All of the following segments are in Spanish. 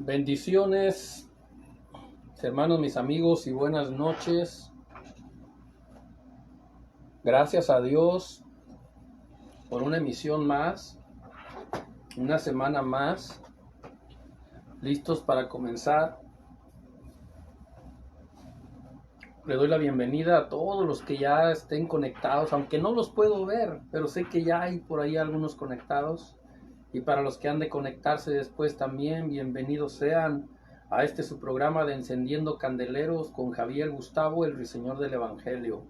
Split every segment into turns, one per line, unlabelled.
Bendiciones, hermanos, mis amigos, y buenas noches. Gracias a Dios por una emisión más, una semana más, listos para comenzar. Le doy la bienvenida a todos los que ya estén conectados, aunque no los puedo ver, pero sé que ya hay por ahí algunos conectados. Y para los que han de conectarse después también, bienvenidos sean a este su programa de Encendiendo Candeleros con Javier Gustavo, el Ruiseñor del Evangelio.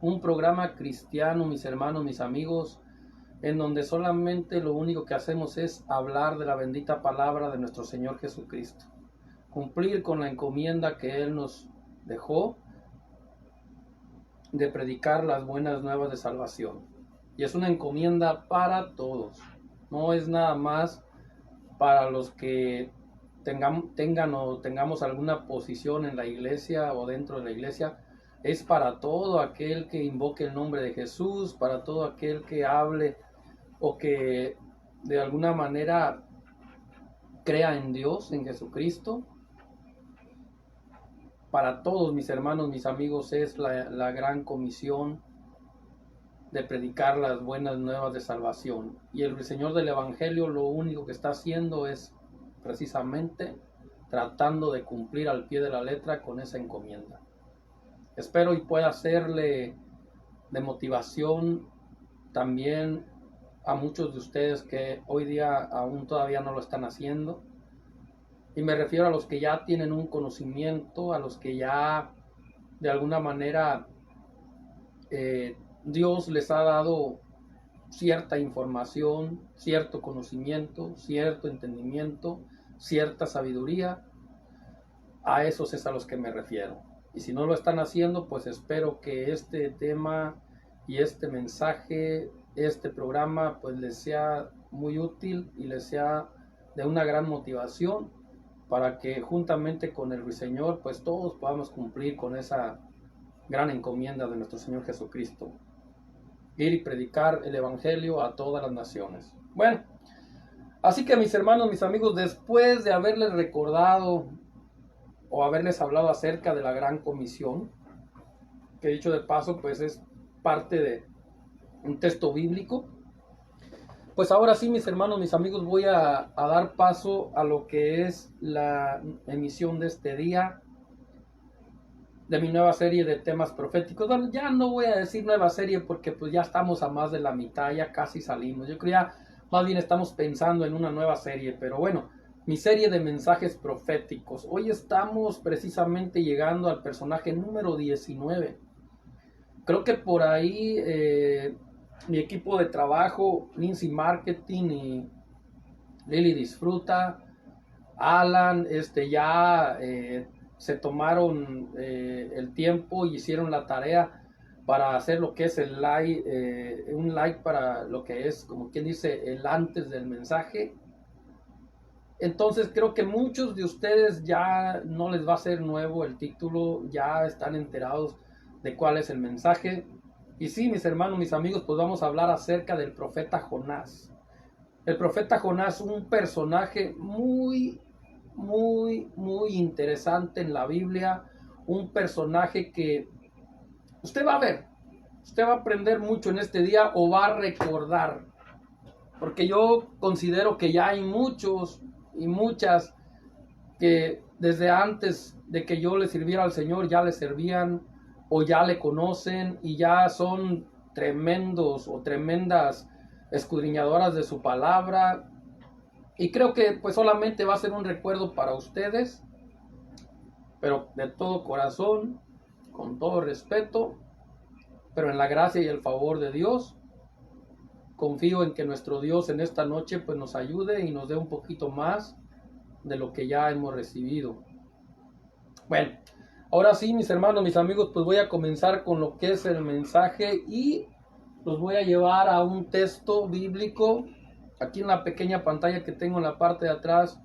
Un programa cristiano, mis hermanos, mis amigos, en donde solamente lo único que hacemos es hablar de la bendita palabra de nuestro Señor Jesucristo. Cumplir con la encomienda que Él nos dejó de predicar las buenas nuevas de salvación. Y es una encomienda para todos. No es nada más para los que tengamos alguna posición en la iglesia o dentro de la iglesia. Es para todo aquel que invoque el nombre de Jesús, para todo aquel que hable o que de alguna manera crea en Dios, en Jesucristo. Para todos mis hermanos, mis amigos, es la gran comisión de predicar las buenas nuevas de salvación. Y el Señor del Evangelio lo único que está haciendo es precisamente tratando de cumplir al pie de la letra con esa encomienda. Espero y pueda serle de motivación también a muchos de ustedes que hoy día aún todavía no lo están haciendo. Y me refiero a los que ya tienen un conocimiento, a los que ya de alguna manera Dios les ha dado cierta información, cierto conocimiento, cierto entendimiento, cierta sabiduría. A esos es a los que me refiero. Y si no lo están haciendo, pues espero que este tema y este mensaje, este programa, pues les sea muy útil y les sea de una gran motivación para que juntamente con el Ruiseñor, pues todos podamos cumplir con esa gran encomienda de nuestro Señor Jesucristo. Ir y predicar el Evangelio a todas las naciones. Bueno, así que mis hermanos, mis amigos, después de haberles recordado o haberles hablado acerca de la gran comisión, que dicho de paso, pues es parte de un texto bíblico, pues ahora sí, mis hermanos, mis amigos, voy a dar paso a lo que es la emisión de este día, de mi nueva serie de temas proféticos. Bueno, ya no voy a decir nueva serie porque pues ya estamos a más de la mitad, ya casi salimos. Yo creo ya más bien estamos pensando en una nueva serie, pero bueno, mi serie de mensajes proféticos. Hoy estamos precisamente llegando al personaje número 19. Creo que por ahí mi equipo de trabajo, Lindsay Marketing y Lily Disfruta, Alan, ya se tomaron el tiempo y hicieron la tarea para hacer lo que es el like, un like para lo que es, como quien dice, el antes del mensaje. Entonces creo que muchos de ustedes ya no les va a ser nuevo el título, ya están enterados de cuál es el mensaje. Y sí, mis hermanos, mis amigos, pues vamos a hablar acerca del profeta Jonás. El profeta Jonás, un personaje muy interesante en la Biblia, un personaje que usted va a ver, usted va a aprender mucho en este día o va a recordar, porque yo considero que ya hay muchos y muchas que desde antes de que yo le sirviera al Señor ya le servían o ya le conocen y ya son tremendos o tremendas escudriñadoras de su palabra. Y creo que pues solamente va a ser un recuerdo para ustedes, pero de todo corazón, con todo respeto, pero en la gracia y el favor de Dios. Confío en que nuestro Dios en esta noche pues nos ayude y nos dé un poquito más de lo que ya hemos recibido. Bueno, ahora sí, mis hermanos, mis amigos, pues voy a comenzar con lo que es el mensaje y los voy a llevar a un texto bíblico. Aquí en la pequeña pantalla que tengo en la parte de atrás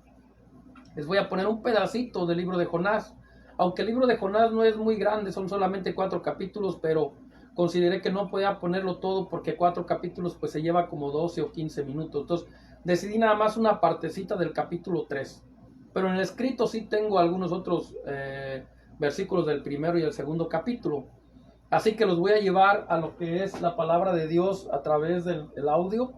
les voy a poner un pedacito del libro de Jonás. Aunque el libro de Jonás no es muy grande, son solamente 4 capítulos, pero consideré que no podía ponerlo todo porque 4 capítulos pues se lleva como 12 o 15 minutos. Entonces decidí nada más una partecita del capítulo 3. pero en el escrito sí tengo algunos otros versículos del primero y el segundo capítulo. Así que los voy a llevar a lo que es la palabra de Dios a través del audio.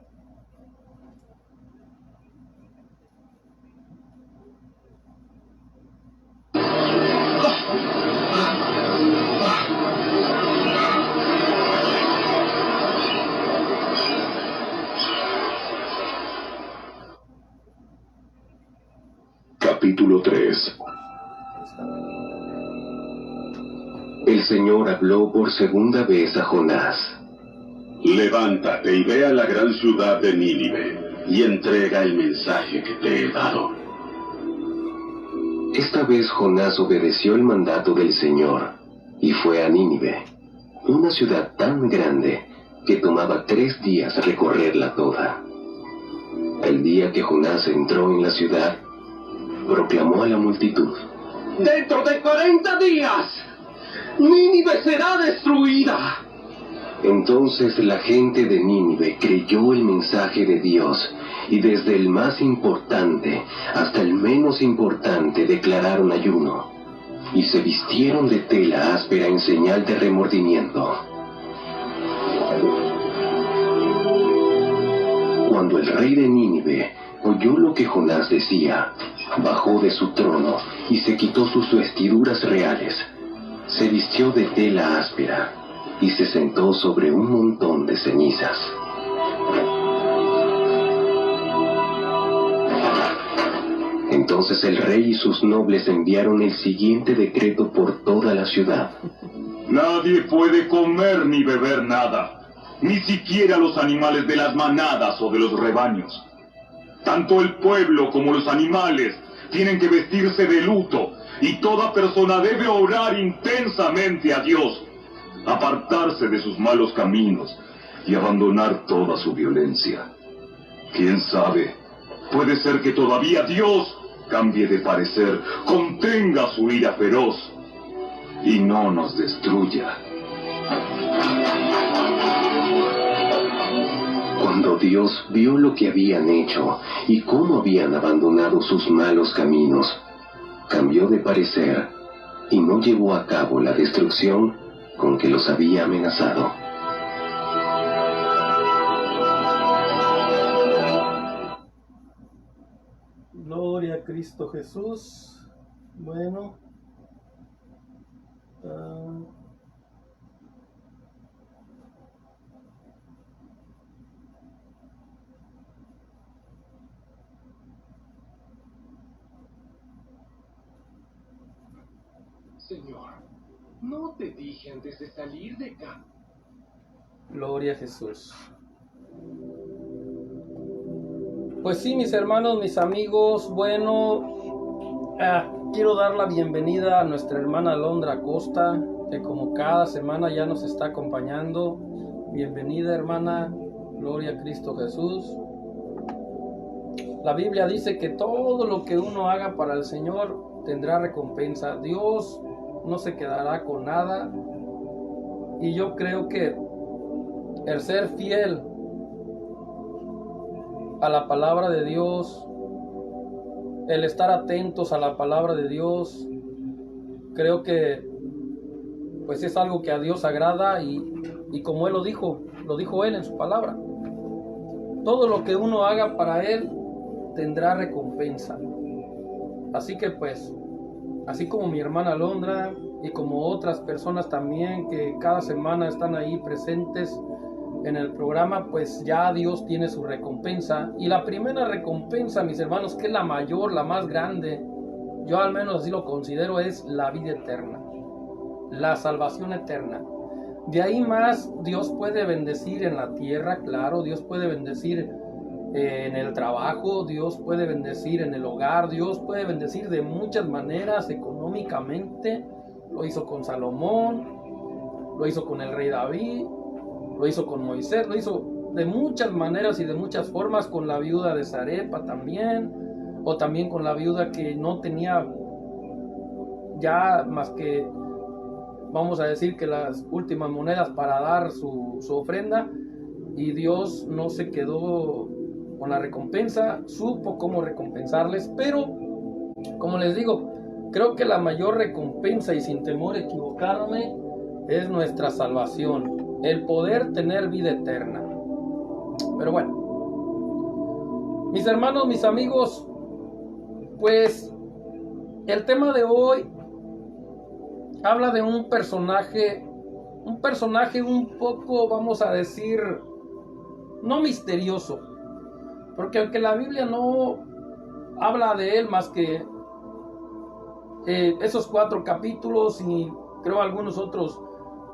Capítulo 3. El Señor habló por segunda vez a Jonás.
Levántate y ve a la gran ciudad de Nínive y entrega el mensaje que te he dado.
Esta vez Jonás obedeció el mandato del Señor y fue a Nínive, una ciudad tan grande que tomaba 3 días recorrerla toda. El día que Jonás entró en la ciudad, proclamó a la multitud:
¡Dentro de 40 días, Nínive será destruida!
Entonces la gente de Nínive creyó el mensaje de Dios, y desde el más importante hasta el menos importante declararon ayuno, y se vistieron de tela áspera en señal de remordimiento. Cuando el rey de Nínive oyó lo que Jonás decía, bajó de su trono y se quitó sus vestiduras reales, se vistió de tela áspera y se sentó sobre un montón de cenizas. Entonces el rey y sus nobles enviaron el siguiente decreto por toda la ciudad:
Nadie puede comer ni beber nada, ni siquiera los animales de las manadas o de los rebaños. Tanto el pueblo como los animales tienen que vestirse de luto, y toda persona debe orar intensamente a Dios, apartarse de sus malos caminos y abandonar toda su violencia. ¿Quién sabe? Puede ser que todavía Dios cambie de parecer, contenga su ira feroz y no nos destruya.
Cuando Dios vio lo que habían hecho y cómo habían abandonado sus malos caminos, cambió de parecer y no llevó a cabo la destrucción con que los había amenazado.
Gloria a Cristo Jesús. Bueno.
Señor, ¿no te dije antes de salir de acá?
Gloria a Jesús. Pues sí, mis hermanos, mis amigos, bueno, quiero dar la bienvenida a nuestra hermana Alondra Acosta, que como cada semana ya nos está acompañando. Bienvenida, hermana. Gloria a Cristo Jesús. La Biblia dice que todo lo que uno haga para el Señor tendrá recompensa. Dios no se quedará con nada. Y yo creo que el ser fiel a la palabra de Dios, el estar atentos a la palabra de Dios, creo que pues es algo que a Dios agrada, y como Él lo dijo Él en su palabra. Todo lo que uno haga para Él tendrá recompensa. Así que pues, así como mi hermana Alondra y como otras personas también que cada semana están ahí presentes en el programa, pues ya Dios tiene su recompensa. Y la primera recompensa, mis hermanos, que es la mayor, la más grande, yo al menos así lo considero, es la vida eterna, la salvación eterna. De ahí más, Dios puede bendecir en la tierra, claro, Dios puede bendecir en el trabajo, Dios puede bendecir en el hogar, Dios puede bendecir de muchas maneras económicamente. Lo hizo con Salomón, lo hizo con el rey David, lo hizo con Moisés, lo hizo de muchas maneras y de muchas formas, con la viuda de Zarepa también, o también con la viuda que no tenía ya más que, vamos a decir, que las últimas monedas para dar su ofrenda, y Dios no se quedó con la recompensa, supo cómo recompensarles. Pero Como les digo, creo que la mayor recompensa, y sin temor a equivocarme, es nuestra salvación, el poder tener vida eterna. Pero bueno, mis hermanos, mis amigos, pues el tema de hoy habla de un personaje un poco, vamos a decir, no misterioso, porque aunque la Biblia no habla de él más que esos 4 capítulos, y creo algunos otros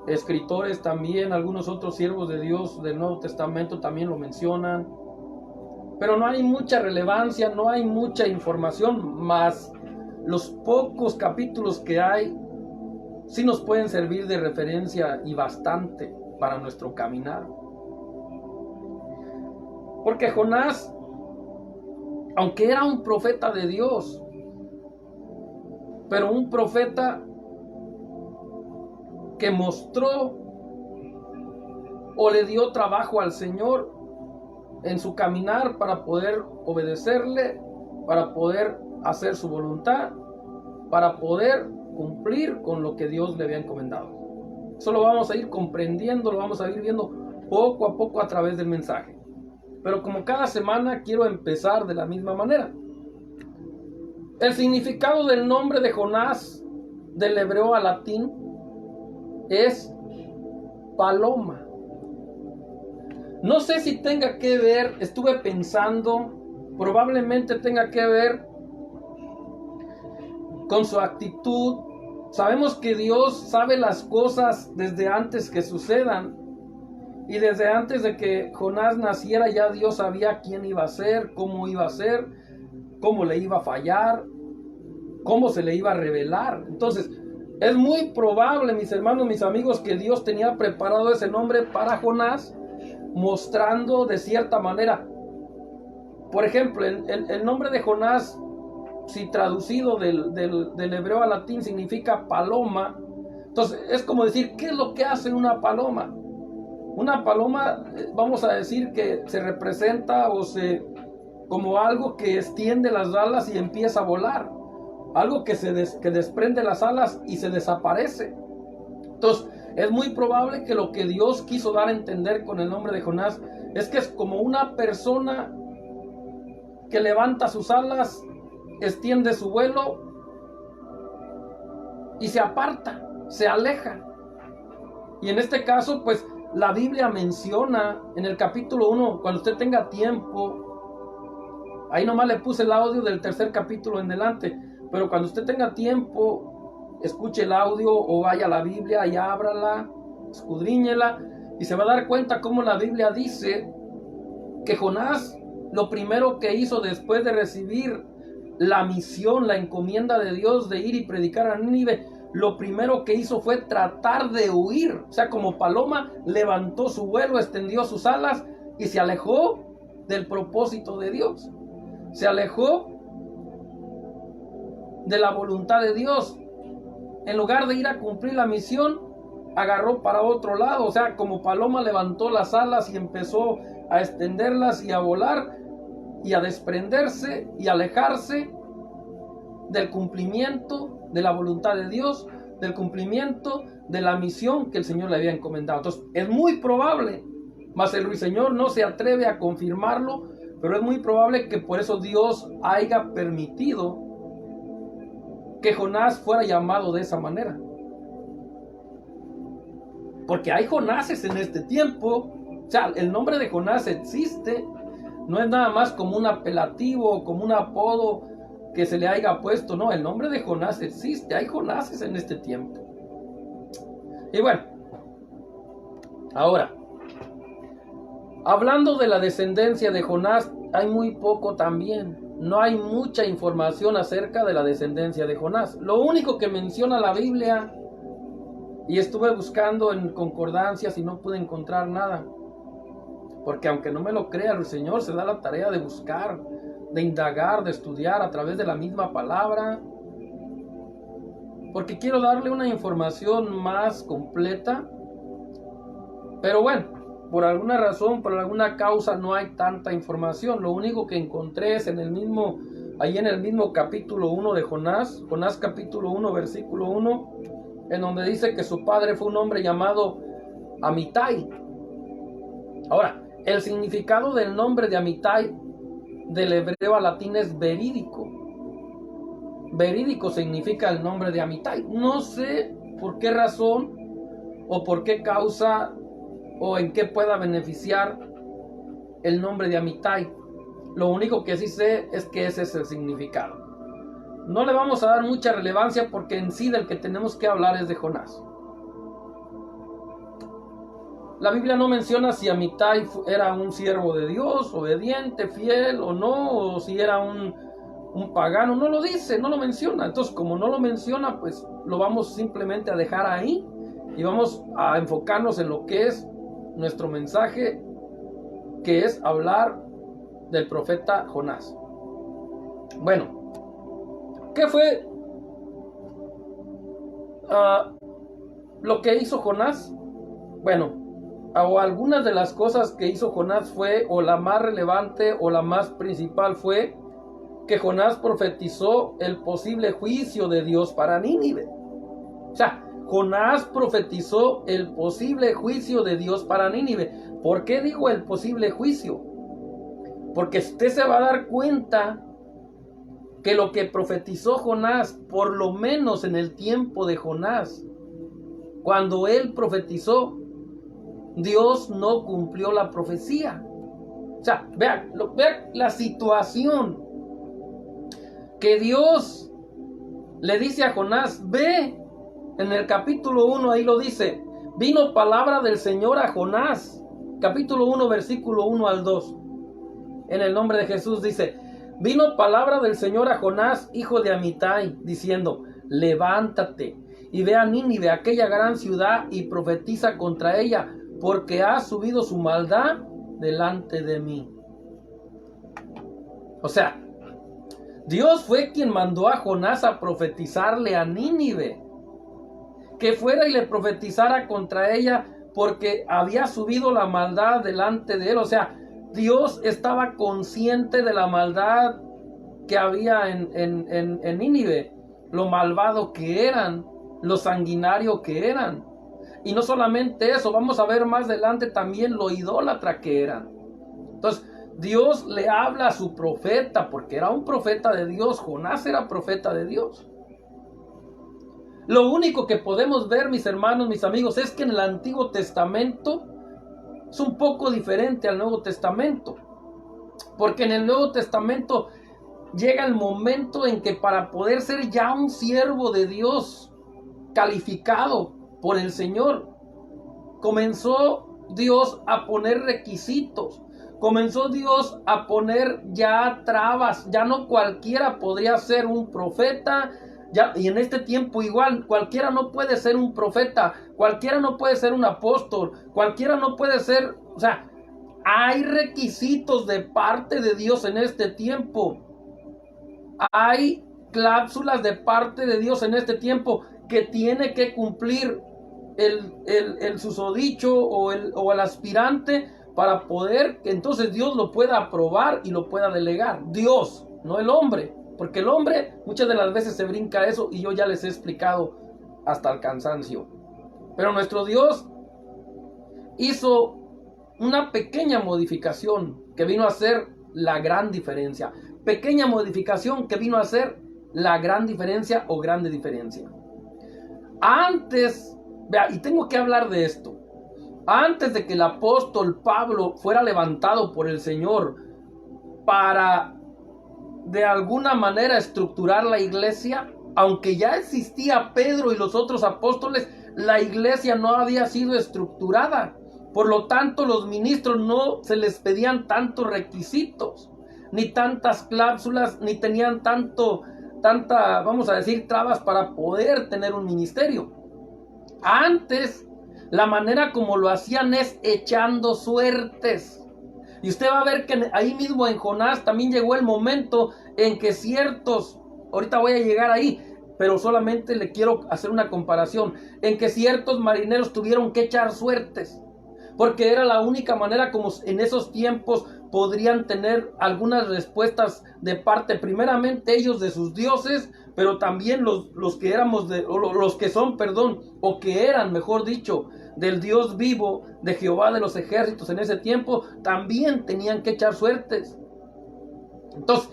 escritores también, algunos otros siervos de Dios del Nuevo Testamento también lo mencionan, pero no hay mucha relevancia, no hay mucha información, más los pocos capítulos que hay sí nos pueden servir de referencia y bastante para nuestro caminar. Porque Jonás, aunque era un profeta de Dios, pero un profeta que mostró o le dio trabajo al Señor en su caminar para poder obedecerle, para poder hacer su voluntad, para poder cumplir con lo que Dios le había encomendado. Eso lo vamos a ir comprendiendo, lo vamos a ir viendo poco a poco a través del mensaje. Pero como cada semana quiero empezar de la misma manera. El significado del nombre de Jonás, del hebreo al latín, es paloma. No sé si tenga que ver, estuve pensando, probablemente tenga que ver con su actitud. Sabemos que Dios sabe las cosas desde antes que sucedan, y desde antes de que Jonás naciera ya Dios sabía quién iba a ser, cómo iba a ser, cómo le iba a fallar, cómo se le iba a revelar. Entonces es muy probable, mis hermanos, mis amigos, que Dios tenía preparado ese nombre para Jonás, mostrando de cierta manera. Por ejemplo, el nombre de Jonás, si traducido del hebreo al latín, significa paloma. Entonces es como decir, ¿qué es lo que hace una paloma? Una paloma, vamos a decir que se representa como algo que extiende las alas y empieza a volar, algo que desprende las alas y se desaparece. Entonces es muy probable que lo que Dios quiso dar a entender con el nombre de Jonás es que es como una persona que levanta sus alas, extiende su vuelo y se aparta, se aleja. Y en este caso, pues la Biblia menciona en el capítulo 1, cuando usted tenga tiempo, ahí nomás le puse el audio del 3er capítulo en delante, pero cuando usted tenga tiempo, escuche el audio o vaya a la Biblia y ábrala, escudriñela, y se va a dar cuenta cómo la Biblia dice que Jonás, lo primero que hizo después de recibir la misión, la encomienda de Dios de ir y predicar a Nínive, lo primero que hizo fue tratar de huir. O sea, como paloma, levantó su vuelo, extendió sus alas y se alejó del propósito de Dios. Se alejó de la voluntad de Dios. En lugar de ir a cumplir la misión, agarró para otro lado. O sea, como paloma levantó las alas y empezó a extenderlas y a volar y a desprenderse y alejarse del cumplimiento de la voluntad de Dios, del cumplimiento de la misión que el Señor le había encomendado. Entonces es muy probable, mas el ruiseñor no se atreve a confirmarlo, pero es muy probable que por eso Dios haya permitido que Jonás fuera llamado de esa manera. Porque hay Jonases en este tiempo. O sea, el nombre de Jonás existe. No es nada más como un apelativo, como un apodo que se le haya puesto. No, el nombre de Jonás existe. Hay Jonases en este tiempo. Y bueno, ahora, hablando de la descendencia de Jonás, hay muy poco también. No hay mucha información acerca de la descendencia de Jonás. Lo único que menciona la Biblia, y estuve buscando en concordancias y no pude encontrar nada, porque aunque no me lo crea, el Señor se da la tarea de buscar, de indagar, de estudiar a través de la misma palabra, porque quiero darle una información más completa. Pero bueno, por alguna razón, por alguna causa, no hay tanta información. Lo único que encontré es en el mismo ahí en el mismo capítulo 1 de Jonás, Jonás capítulo 1, versículo 1, en donde dice que su padre fue un hombre llamado Amitai. Ahora, el significado del nombre de Amitai del hebreo al latín es verídico. Verídico significa el nombre de Amitai. No sé por qué razón o por qué causa o en qué pueda beneficiar el nombre de Amitai. Lo único que sí sé es que ese es el significado. No le vamos a dar mucha relevancia porque en sí del que tenemos que hablar es de Jonás. La Biblia no menciona si Amitai era un siervo de Dios, obediente, fiel o no, o si era un pagano. No lo dice, no lo menciona. Entonces, como no lo menciona, pues lo vamos simplemente a dejar ahí y vamos a enfocarnos en lo que es nuestro mensaje, que es hablar del profeta Jonás. Bueno, ¿qué fue lo que hizo Jonás? Bueno, o algunas de las cosas que hizo Jonás fue, o la más relevante o la más principal fue que Jonás profetizó el posible juicio de Dios para Nínive. O sea, Jonás profetizó el posible juicio de Dios para Nínive. ¿Por qué digo el posible juicio? Porque usted se va a dar cuenta que lo que profetizó Jonás, por lo menos en el tiempo de Jonás, cuando él profetizó, Dios no cumplió la profecía. O sea, vean la situación. Que Dios le dice a Jonás, ve, en el capítulo 1 ahí lo dice, vino palabra del Señor a Jonás, capítulo 1, versículo 1 al 2, en el nombre de Jesús dice, vino palabra del Señor a Jonás, hijo de Amitai, diciendo, levántate y ve a Nínive, aquella gran ciudad, y profetiza contra ella, porque ha subido su maldad delante de mí. O sea, Dios fue quien mandó a Jonás a profetizarle a Nínive, que fuera y le profetizara contra ella porque había subido la maldad delante de él. O sea, Dios estaba consciente de la maldad que había en Nínive, lo malvado que eran, lo sanguinario que eran. Y no solamente eso, vamos a ver más adelante también lo idólatra que eran. Entonces, Dios le habla a su profeta, porque era un profeta de Dios. Jonás era profeta de Dios. Lo único que podemos ver, mis hermanos, mis amigos, es que en el Antiguo Testamento es un poco diferente al Nuevo Testamento. Porque en el Nuevo Testamento llega el momento en que para poder ser ya un siervo de Dios calificado por el Señor, comenzó Dios a poner requisitos. Comenzó Dios a poner ya trabas. Ya no cualquiera podría ser un profeta. Ya, y en este tiempo igual, cualquiera no puede ser un profeta. Cualquiera no puede ser un apóstol. Cualquiera no puede ser... O sea, hay requisitos de parte de Dios en este tiempo. Hay cláusulas de parte de Dios en este tiempo que tiene que cumplir el susodicho o el aspirante para poder que entonces Dios lo pueda aprobar y lo pueda delegar. Dios, no el hombre, porque el hombre muchas de las veces se brinca eso y yo ya les he explicado hasta el cansancio. Pero nuestro Dios hizo una pequeña modificación que vino a hacer la gran diferencia. Pequeña modificación que vino a hacer la gran diferencia o grande diferencia. Antes, vea, y tengo que hablar de esto. Antes de que el apóstol Pablo fuera levantado por el Señor para de alguna manera estructurar la iglesia, aunque ya existía Pedro y los otros apóstoles, la iglesia no había sido estructurada. Por lo tanto, los ministros no se les pedían tantos requisitos, ni tantas cláusulas, ni tenían vamos a decir, trabas para poder tener un ministerio. Antes, la manera como lo hacían es echando suertes. Y usted va a ver que ahí mismo en Jonás también llegó el momento en que ciertos, ahorita voy a llegar ahí, pero solamente le quiero hacer una comparación, en que ciertos marineros tuvieron que echar suertes, porque era la única manera como en esos tiempos podrían tener algunas respuestas de parte, primeramente ellos de sus dioses, pero también los que éramos los que son, o que eran, mejor dicho, del Dios vivo, de Jehová de los ejércitos en ese tiempo, también tenían que echar suertes. Entonces,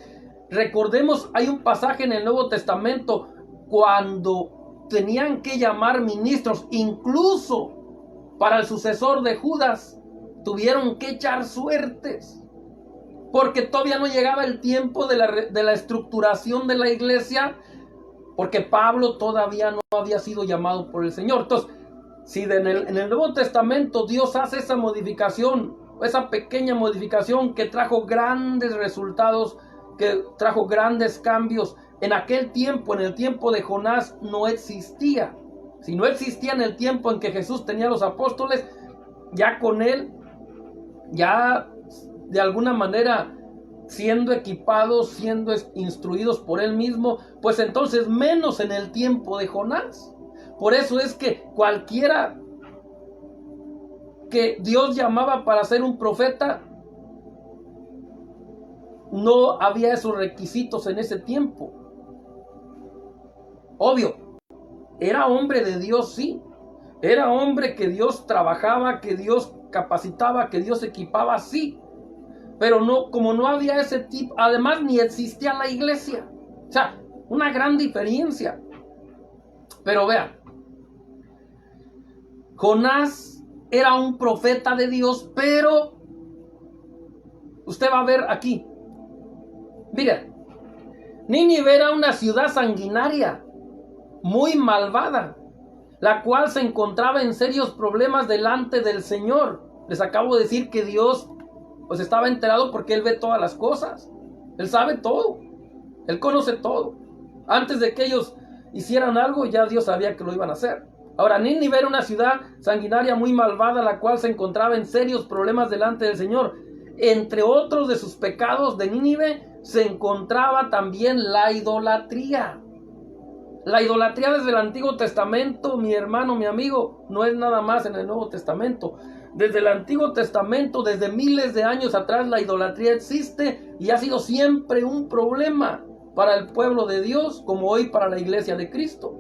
recordemos, hay un pasaje en el Nuevo Testamento cuando tenían que llamar ministros, incluso para el sucesor de Judas, tuvieron que echar suertes, porque todavía no llegaba el tiempo de la estructuración de la iglesia, porque Pablo todavía no había sido llamado por el Señor. Entonces, si en el Nuevo Testamento Dios hace esa modificación, esa pequeña modificación que trajo grandes resultados, que trajo grandes cambios, en aquel tiempo, en el tiempo de Jonás, no existía. Si no existía en el tiempo en que Jesús tenía a los apóstoles, ya con él, ya de alguna manera siendo equipados, siendo instruidos por él mismo, pues entonces menos en el tiempo de Jonás. Por eso es que cualquiera que Dios llamaba para ser un profeta, no había esos requisitos en ese tiempo. Obvio, era hombre de Dios, sí. Era hombre que Dios trabajaba, que Dios capacitaba, que Dios equipaba, sí. Pero no, como no había ese tipo, además ni existía la iglesia. O sea, una gran diferencia. Pero vean, Jonás era un profeta de Dios, pero usted va a ver aquí. Mira, Nínive era una ciudad sanguinaria, muy malvada, la cual se encontraba en serios problemas delante del Señor. Les acabo de decir que Dios pues estaba enterado porque Él ve todas las cosas. Él sabe todo. Él conoce todo. Antes de que ellos hicieran algo, ya Dios sabía que lo iban a hacer. Ahora, Nínive era una ciudad sanguinaria muy malvada, la cual se encontraba en serios problemas delante del Señor. Entre otros de sus pecados de Nínive se encontraba también la idolatría. La idolatría desde el Antiguo Testamento, mi hermano, mi amigo, no es nada más en el Nuevo Testamento. Desde el Antiguo Testamento, desde miles de años atrás, la idolatría existe y ha sido siempre un problema para el pueblo de Dios, como hoy para la iglesia de Cristo.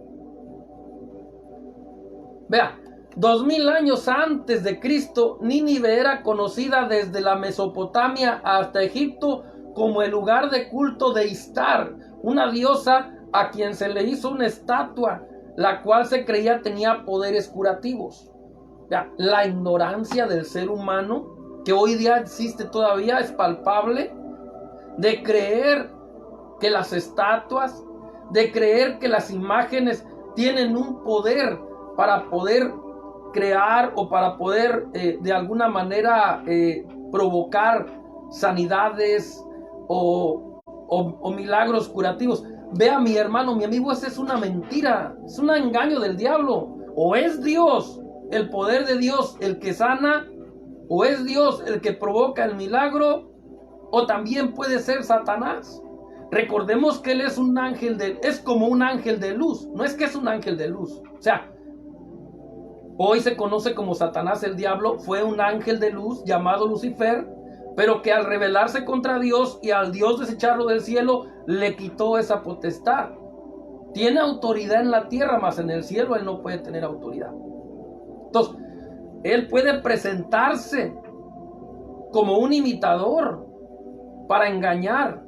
Vea, 2000 años antes de Cristo, Nínive era conocida desde la Mesopotamia hasta Egipto como el lugar de culto de Istar, una diosa a quien se le hizo una estatua, la cual se creía tenía poderes curativos. Vea, la ignorancia del ser humano, que hoy día existe todavía, es palpable, de creer que las estatuas, de creer que las imágenes tienen un poder para poder crear o para poder de alguna manera provocar sanidades o milagros curativos. Vea, mi hermano, mi amigo, esa es una mentira, es un engaño del diablo. O es Dios, el poder de Dios, el que sana, o es Dios el que provoca el milagro, o también puede ser Satanás. Recordemos que él es un ángel es como un ángel de luz, no es que es un ángel de luz. O sea, hoy se conoce como Satanás, el diablo, fue un ángel de luz llamado Lucifer, pero que al rebelarse contra Dios y al Dios desecharlo del cielo, le quitó esa potestad. Tiene autoridad en la tierra, mas en el cielo él no puede tener autoridad. Entonces, él puede presentarse como un imitador para engañar.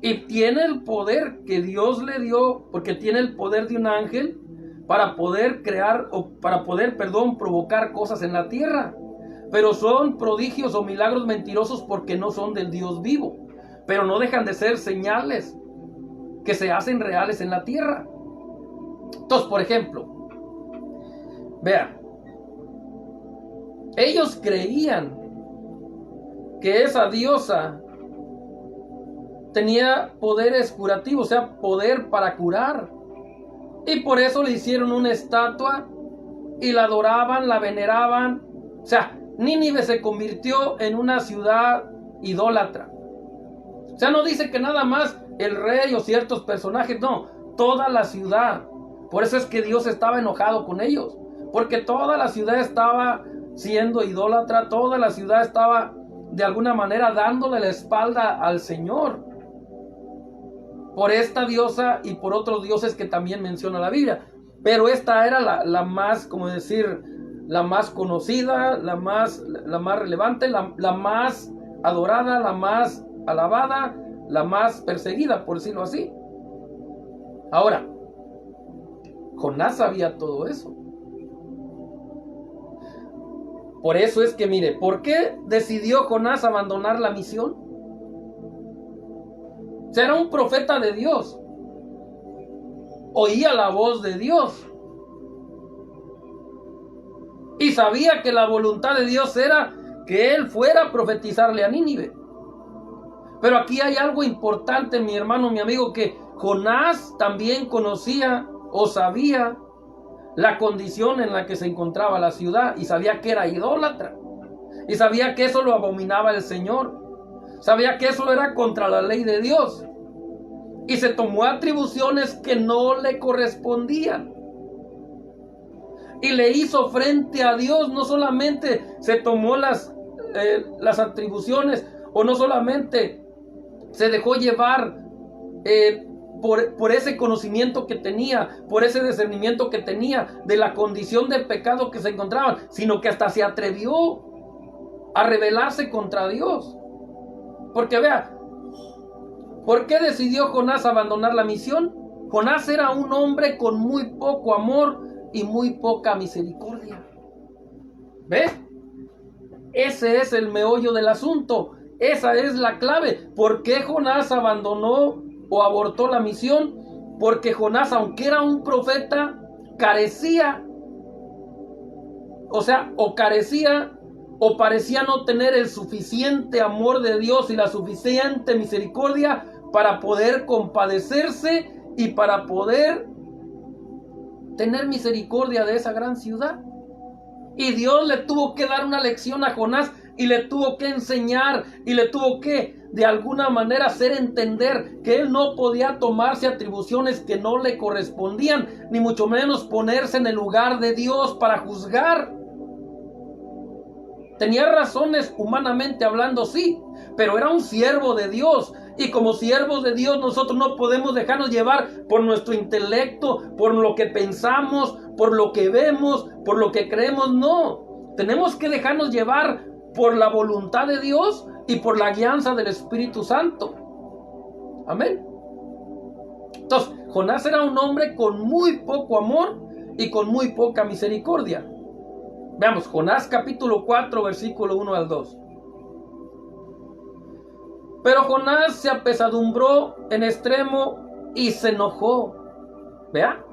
Y tiene el poder que Dios le dio, porque tiene el poder de un ángel para poder crear o para poder, provocar cosas en la tierra. Pero son prodigios o milagros mentirosos porque no son del Dios vivo. Pero no dejan de ser señales que se hacen reales en la tierra. Entonces, por ejemplo, vean, ellos creían que esa diosa tenía poderes curativos, o sea, poder para curar. Y por eso le hicieron una estatua y la adoraban, la veneraban. O sea, Nínive se convirtió en una ciudad idólatra. O sea, no dice que nada más el rey o ciertos personajes, no, toda la ciudad. Por eso es que Dios estaba enojado con ellos, porque toda la ciudad estaba siendo idólatra, toda la ciudad estaba de alguna manera dándole la espalda al Señor por esta diosa y por otros dioses que también menciona la Biblia. Pero esta era la más, como decir, la más conocida, la más relevante, la más adorada, la más alabada, la más perseguida, por decirlo así. Ahora, Jonás sabía todo eso. Por eso es que, mire, ¿por qué decidió Jonás abandonar la misión? O sea, era un profeta de Dios. Oía la voz de Dios. Y sabía que la voluntad de Dios era que él fuera a profetizarle a Nínive. Pero aquí hay algo importante, mi hermano, mi amigo, que Jonás también conocía o sabía la condición en la que se encontraba la ciudad, y sabía que era idólatra, y sabía que eso lo abominaba el Señor, sabía que eso era contra la ley de Dios, y se tomó atribuciones que no le correspondían, y le hizo frente a Dios. No solamente se tomó las atribuciones, o no solamente se dejó llevar por ese conocimiento que tenía, por ese discernimiento que tenía de la condición de pecado que se encontraban, sino que hasta se atrevió a rebelarse contra Dios. Porque vea, ¿por qué decidió Jonás abandonar la misión? Jonás era un hombre con muy poco amor y muy poca misericordia. ¿Ve? Ese es el meollo del asunto. Esa es la clave. ¿Por qué Jonás abandonó o abortó la misión? Porque Jonás, aunque era un profeta, carecía, o parecía no tener el suficiente amor de Dios y la suficiente misericordia para poder compadecerse y para poder tener misericordia de esa gran ciudad. Y Dios le tuvo que dar una lección a Jonás, y le tuvo que enseñar, y le tuvo que de alguna manera hacer entender que él no podía tomarse atribuciones que no le correspondían, ni mucho menos ponerse en el lugar de Dios para juzgar. Tenía razones humanamente hablando, sí, pero era un siervo de Dios, y como siervos de Dios nosotros no podemos dejarnos llevar por nuestro intelecto, por lo que pensamos, por lo que vemos, por lo que creemos. No, tenemos que dejarnos llevar por la voluntad de Dios y por la guianza del Espíritu Santo. Amén. Entonces, Jonás era un hombre con muy poco amor y con muy poca misericordia. Veamos, Jonás capítulo 4, versículo 1 al 2. Pero Jonás se apesadumbró en extremo y se enojó. Vea,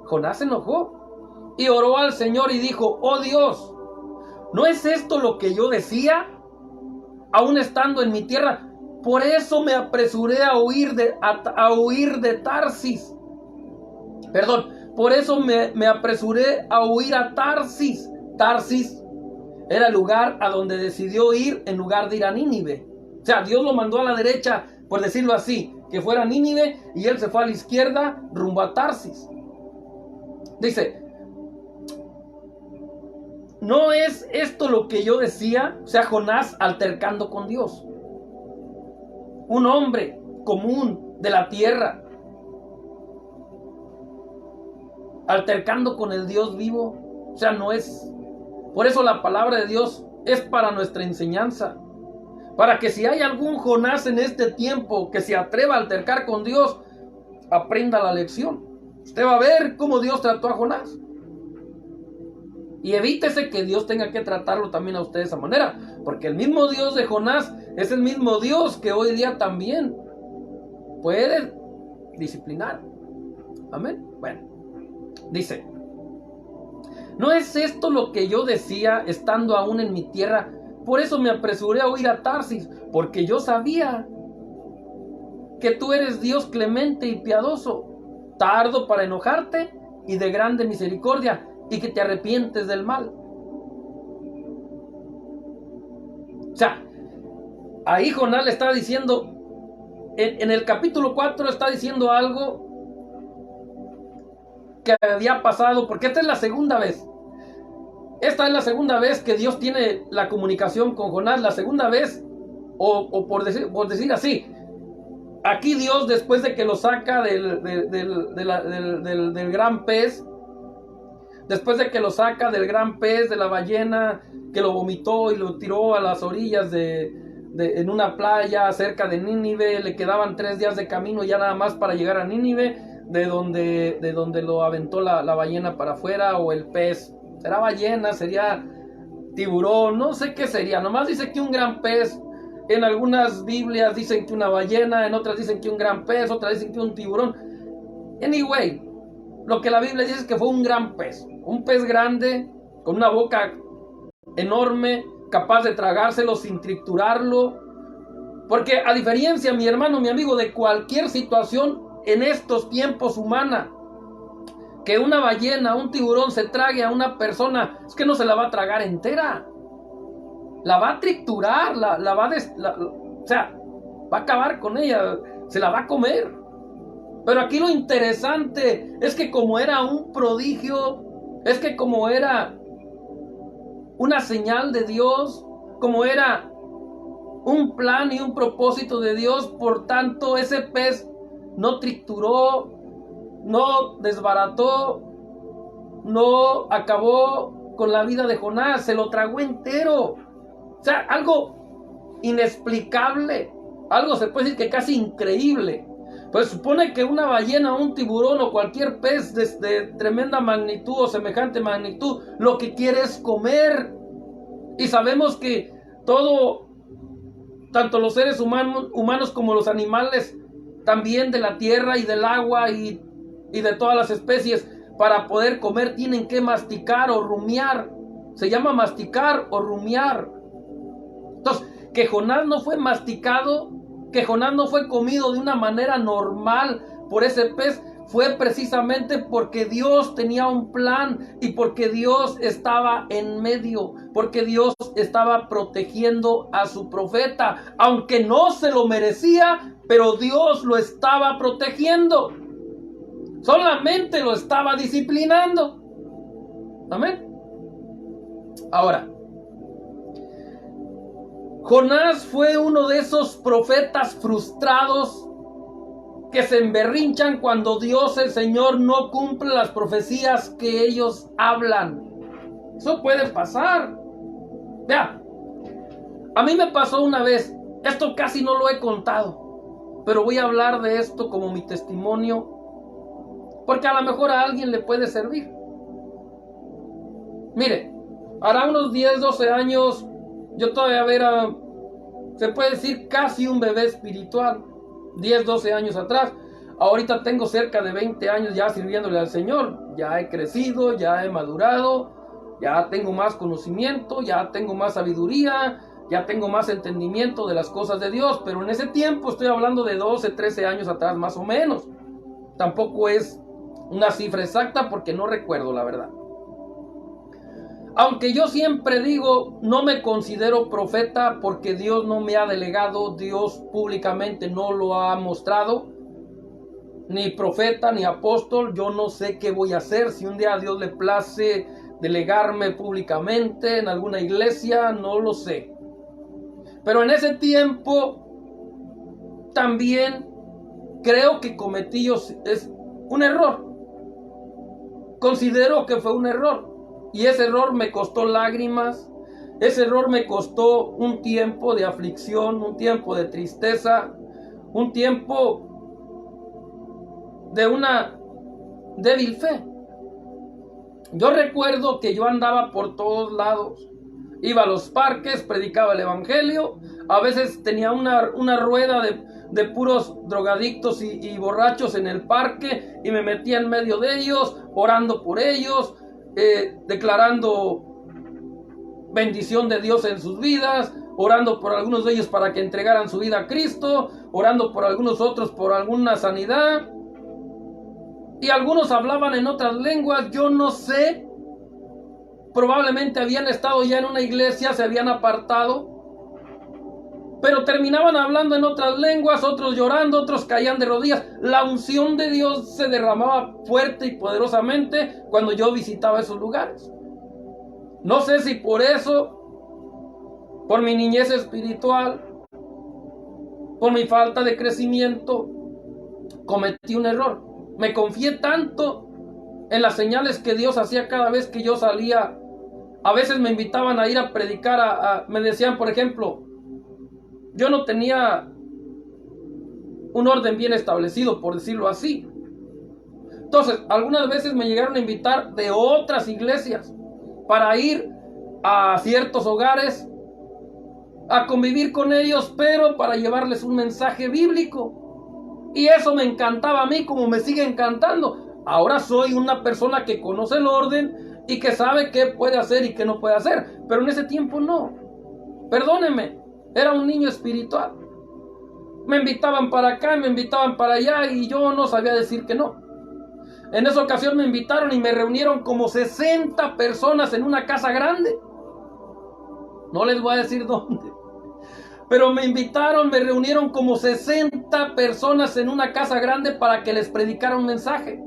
Jonás se enojó y oró al Señor y dijo: oh Dios, ¿no es esto lo que yo decía, aún estando en mi tierra? Por eso me apresuré a huir de Tarsis. Por eso me apresuré a huir a Tarsis. Tarsis era el lugar a donde decidió ir en lugar de ir a Nínive. O sea, Dios lo mandó a la derecha, por decirlo así, que fuera a Nínive, y él se fue a la izquierda rumbo a Tarsis. Dice: ¿no es esto lo que yo decía? O sea, Jonás altercando con Dios. Un hombre común de la tierra, altercando con el Dios vivo. O sea, no es. Por eso la palabra de Dios es para nuestra enseñanza. Para que si hay algún Jonás en este tiempo que se atreva a altercar con Dios, aprenda la lección. Usted va a ver cómo Dios trató a Jonás. Y evítese que Dios tenga que tratarlo también a usted de esa manera. Porque el mismo Dios de Jonás es el mismo Dios que hoy día también puede disciplinar. Amén. Bueno, dice: ¿no es esto lo que yo decía estando aún en mi tierra? Por eso me apresuré a huir a Tarsis, porque yo sabía que tú eres Dios clemente y piadoso, tardo para enojarte y de grande misericordia, y que te arrepientes del mal. O sea, ahí Jonás le está diciendo, en el capítulo 4 está diciendo algo que había pasado, porque esta es la segunda vez. esta es la segunda vez que Dios tiene la comunicación con Jonás, la segunda vez, o por decir así, aquí Dios, después de que lo saca del gran pez, después de que lo saca del gran pez, de la ballena, que lo vomitó y lo tiró a las orillas en una playa cerca de Nínive, le quedaban 3 días de camino ya nada más para llegar a Nínive, de donde lo aventó la ballena para afuera, o el pez. ¿Será ballena? ¿Sería tiburón? No sé qué sería. Nomás dice que un gran pez. En algunas Biblias dicen que una ballena, en otras dicen que un gran pez, otras dicen que un tiburón. Anyway, lo que la Biblia dice es que fue un gran pez. Un pez grande, con una boca enorme, capaz de tragárselo sin triturarlo. Porque a diferencia, mi hermano, mi amigo, de cualquier situación en estos tiempos humana, que una ballena, un tiburón se trague a una persona, es que no se la va a tragar entera. La va a triturar, o sea, va a acabar con ella, se la va a comer. Pero aquí lo interesante es que como era un prodigio, es que como era una señal de Dios, como era un plan y un propósito de Dios, por tanto ese pez no trituró, no desbarató, no acabó con la vida de Jonás, se lo tragó entero. O sea, algo inexplicable, algo se puede decir que casi increíble. Pues supone que una ballena, un tiburón o cualquier pez de tremenda magnitud o semejante magnitud, lo que quiere es comer. Y sabemos que todo, tanto los seres humanos como los animales, también de la tierra y del agua y de todas las especies, para poder comer tienen que masticar o rumiar. Se llama masticar o rumiar. Entonces, que Jonás no fue masticado, que Jonás no fue comido de una manera normal por ese pez, fue precisamente porque Dios tenía un plan y porque Dios estaba en medio, porque Dios estaba protegiendo a su profeta, aunque no se lo merecía, pero Dios lo estaba protegiendo, solamente lo estaba disciplinando. Amén. Ahora, Jonás fue uno de esos profetas frustrados que se emberrinchan cuando Dios, el Señor, no cumple las profecías que ellos hablan. Eso puede pasar. Vea, a mí me pasó una vez, esto casi no lo he contado, pero voy a hablar de esto como mi testimonio, porque a lo mejor a alguien le puede servir. Mire, hará unos 10, 12 años, yo todavía era, se puede decir, casi un bebé espiritual. 10, 12 años atrás. Ahorita tengo cerca de 20 años ya sirviéndole al Señor. Ya he crecido, ya he madurado, ya tengo más conocimiento, ya tengo más sabiduría, ya tengo más entendimiento de las cosas de Dios. Pero en ese tiempo estoy hablando de 12, 13 años atrás más o menos. Tampoco es una cifra exacta porque no recuerdo la verdad. Aunque yo siempre digo, no me considero profeta porque Dios no me ha delegado, Dios públicamente no lo ha mostrado, ni profeta, ni apóstol. Yo no sé qué voy a hacer, si un día a Dios le place delegarme públicamente en alguna iglesia, no lo sé. Pero en ese tiempo también creo que cometí un error. Considero que fue un error. Y ese error me costó lágrimas, ese error me costó un tiempo de aflicción, un tiempo de tristeza, un tiempo de una débil fe. Yo recuerdo que yo andaba por todos lados, iba a los parques, predicaba el evangelio, a veces tenía una rueda de puros drogadictos y borrachos en el parque y me metía en medio de ellos, orando por ellos, declarando bendición de Dios en sus vidas, orando por algunos de ellos para que entregaran su vida a Cristo, orando por algunos otros por alguna sanidad, y algunos hablaban en otras lenguas. Yo no sé, probablemente habían estado ya en una iglesia, se habían apartado, pero terminaban hablando en otras lenguas, otros llorando, otros caían de rodillas. La unción de Dios se derramaba fuerte y poderosamente cuando yo visitaba esos lugares. No sé si por eso, por mi niñez espiritual, por mi falta de crecimiento, cometí un error. Me confié tanto en las señales que Dios hacía cada vez que yo salía. A veces me invitaban a ir a predicar, me decían, por ejemplo, yo no tenía un orden bien establecido, por decirlo así. Entonces, algunas veces me llegaron a invitar de otras iglesias para ir a ciertos hogares a convivir con ellos, pero para llevarles un mensaje bíblico. Y eso me encantaba a mí, como me sigue encantando. Ahora soy una persona que conoce el orden y que sabe qué puede hacer y qué no puede hacer, pero en ese tiempo no. Perdóneme, era un niño espiritual. Me invitaban para acá, me invitaban para allá y yo no sabía decir que no. En esa ocasión me invitaron y me reunieron como 60 personas en una casa grande. No les voy a decir dónde. Pero me invitaron, me reunieron como 60 personas en una casa grande para que les predicara un mensaje.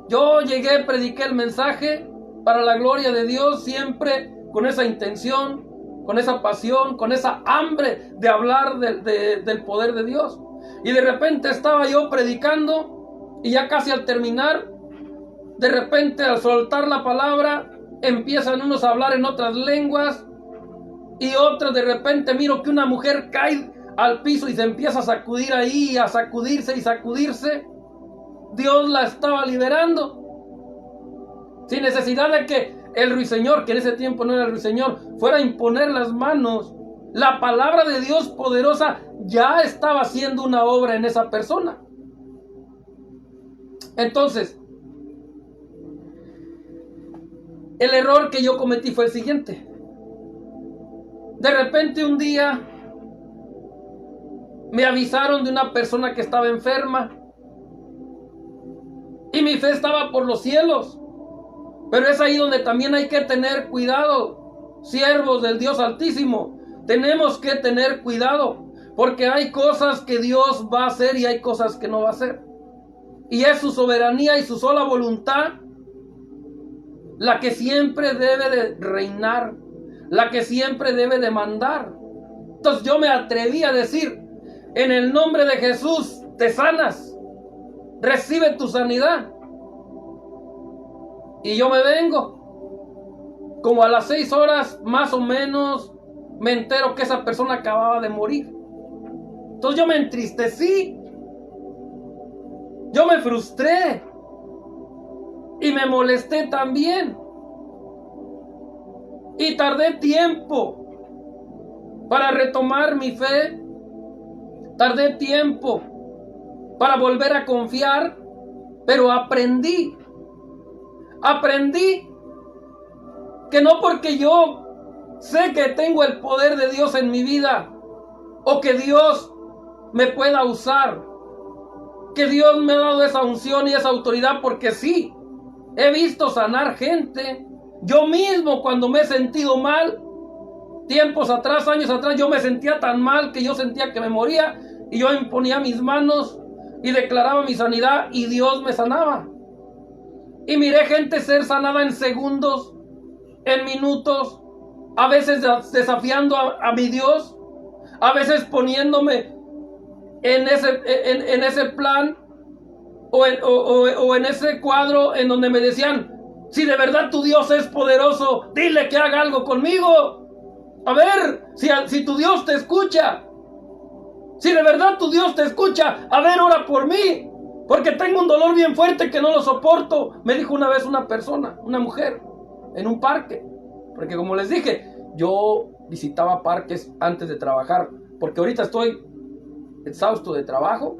Yo llegué, prediqué el mensaje para la gloria de Dios, siempre con esa intención, con esa pasión, con esa hambre de hablar del poder de Dios. Y de repente estaba yo predicando y ya casi al terminar, de repente al soltar la palabra, empiezan unos a hablar en otras lenguas y otras. De repente miro que una mujer cae al piso y se empieza a sacudir ahí, a sacudirse y sacudirse. Dios la estaba liberando sin necesidad de que el ruiseñor, que en ese tiempo no era el ruiseñor, fuera a imponer las manos. La palabra de Dios poderosa ya estaba haciendo una obra en esa persona. Entonces, el error que yo cometí fue el siguiente. De repente un día me avisaron de una persona que estaba enferma y mi fe estaba por los cielos. Pero es ahí donde también hay que tener cuidado, siervos del Dios Altísimo. Tenemos que tener cuidado, porque hay cosas que Dios va a hacer y hay cosas que no va a hacer. Y es su soberanía y su sola voluntad la que siempre debe de reinar, la que siempre debe de mandar. Entonces yo me atreví a decir, en el nombre de Jesús te sanas, recibe tu sanidad. Y yo me vengo. Como a las 6 horas más o menos me entero que esa persona acababa de morir. Entonces yo me entristecí, yo me frustré y me molesté también. Y tardé tiempo para retomar mi fe. Tardé tiempo para volver a confiar, pero aprendí que no porque yo sé que tengo el poder de Dios en mi vida o que Dios me pueda usar, que Dios me ha dado esa unción y esa autoridad, porque sí, he visto sanar gente. Yo mismo, cuando me he sentido mal, tiempos atrás, años atrás, yo me sentía tan mal que yo sentía que me moría y yo imponía mis manos y declaraba mi sanidad y Dios me sanaba. Y miré gente ser sanada en segundos, en minutos, a veces desafiando a mi Dios, a veces poniéndome en ese plan o en ese cuadro en donde me decían, si de verdad tu Dios es poderoso, dile que haga algo conmigo. A ver, si tu Dios te escucha, si de verdad tu Dios te escucha, a ver, ora por mí. Porque tengo un dolor bien fuerte que no lo soporto. Me dijo una vez una persona, una mujer, en un parque. Porque como les dije, yo visitaba parques antes de trabajar. Porque ahorita estoy exhausto de trabajo,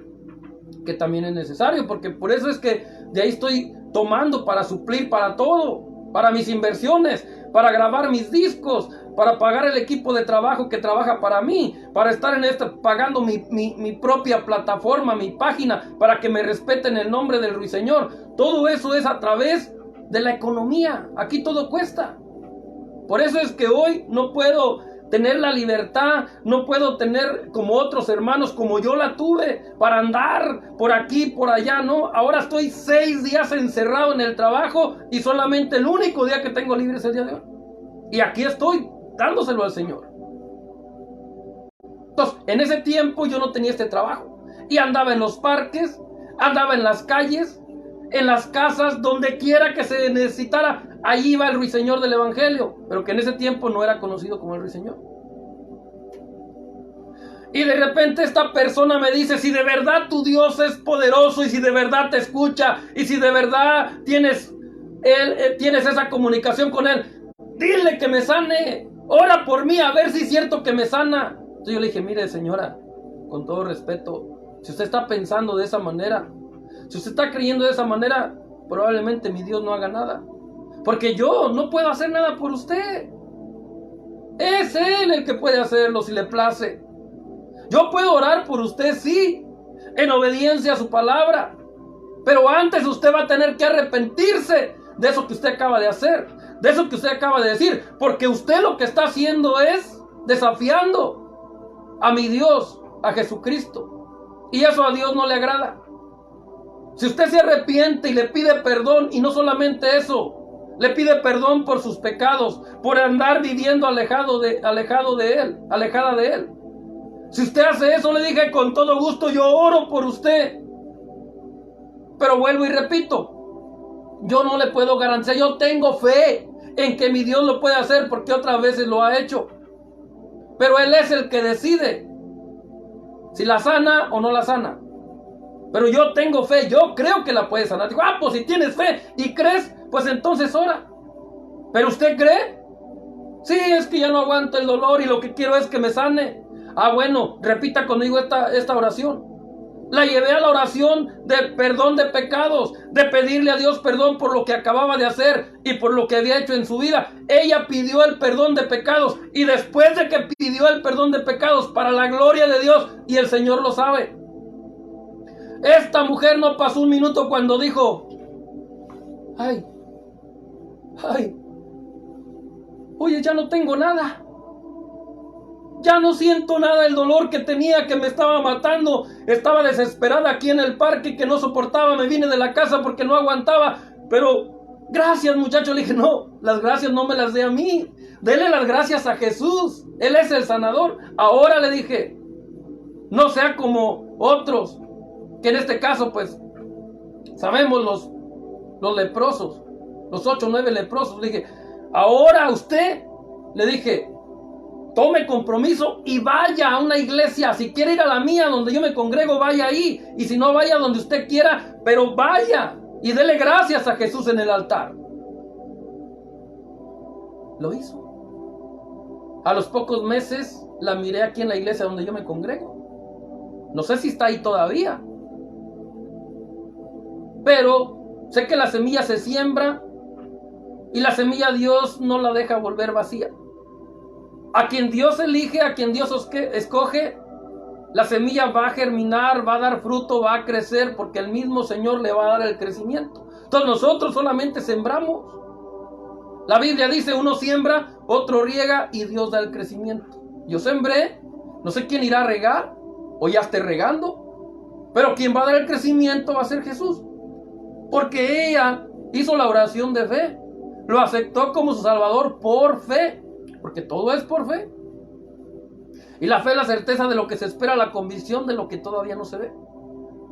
que también es necesario. Porque por eso es que de ahí estoy tomando para suplir para todo. Para mis inversiones, para grabar mis discos, para pagar el equipo de trabajo que trabaja para mí, para estar pagando mi propia plataforma, mi página, para que me respeten el nombre del Ruiseñor. Todo eso es a través de la economía. Aquí todo cuesta. Por eso es que hoy no puedo tener la libertad, no puedo tener como otros hermanos, como yo la tuve, para andar por aquí, por allá, ¿no? Ahora estoy 6 días encerrado en el trabajo y solamente el único día que tengo libre es el día de hoy. Y aquí estoy dándoselo al Señor. Entonces, en ese tiempo yo no tenía este trabajo. Y andaba en los parques, andaba en las calles, en las casas, donde quiera que se necesitara. Allí iba el ruiseñor del Evangelio, pero que en ese tiempo no era conocido como el ruiseñor. Y de repente esta persona me dice, si de verdad tu Dios es poderoso y si de verdad te escucha y si de verdad tienes esa comunicación con Él, dile que me sane, ora por mí a ver si es cierto que me sana. Entonces yo le dije, mire señora, con todo respeto, si usted está pensando de esa manera, si usted está creyendo de esa manera, probablemente mi Dios no haga nada. Porque yo no puedo hacer nada por usted. Es Él el que puede hacerlo si le place. Yo puedo orar por usted, sí, en obediencia a su palabra. Pero antes usted va a tener que arrepentirse de eso que usted acaba de hacer, de eso que usted acaba de decir. Porque usted lo que está haciendo es desafiando a mi Dios, a Jesucristo. Y eso a Dios no le agrada. Si usted se arrepiente y le pide perdón, y no solamente eso, le pide perdón por sus pecados, por andar viviendo alejada de Él. Si usted hace eso, le dije, con todo gusto yo oro por usted. Pero vuelvo y repito, yo no le puedo garantizar, yo tengo fe en que mi Dios lo puede hacer porque otras veces lo ha hecho. Pero Él es el que decide si la sana o no la sana. Pero yo tengo fe, yo creo que la puede sanar. Digo, pues si tienes fe y crees, pues entonces ora. ¿Pero usted cree? Sí, es que ya no aguanto el dolor y lo que quiero es que me sane. Bueno, repita conmigo esta oración. La llevé a la oración de perdón de pecados, de pedirle a Dios perdón por lo que acababa de hacer y por lo que había hecho en su vida. Ella pidió el perdón de pecados y después de que pidió el perdón de pecados, para la gloria de Dios, y el Señor lo sabe, esta mujer no pasó un minuto cuando dijo, ay, oye, ya no tengo nada. Ya no siento nada, el dolor que tenía, que me estaba matando. Estaba desesperada aquí en el parque, que no soportaba. Me vine de la casa porque no aguantaba. Pero gracias, muchacho. Le dije, no, las gracias no me las dé a mí. Dele las gracias a Jesús. Él es el sanador. Ahora le dije, no sea como otros, que en este caso, pues, sabemos los leprosos, los 8 o 9 leprosos. Le dije, ahora usted, le dije, tome compromiso y vaya a una iglesia. Si quiere ir a la mía, donde yo me congrego, vaya ahí. Y si no, vaya donde usted quiera, pero vaya y dele gracias a Jesús en el altar. Lo hizo. A los pocos meses la miré aquí en la iglesia donde yo me congrego. No sé si está ahí todavía, pero sé que la semilla se siembra y la semilla Dios no la deja volver vacía. A quien Dios elige, a quien Dios escoge, la semilla va a germinar, va a dar fruto, va a crecer, porque el mismo Señor le va a dar el crecimiento. Entonces nosotros solamente sembramos. La Biblia dice, uno siembra, otro riega y Dios da el crecimiento. Yo sembré, no sé quién irá a regar, o ya esté regando, pero quien va a dar el crecimiento va a ser Jesús, porque ella hizo la oración de fe, lo aceptó como su Salvador por fe. Porque todo es por fe. Y la fe es la certeza de lo que se espera, la convicción de lo que todavía no se ve.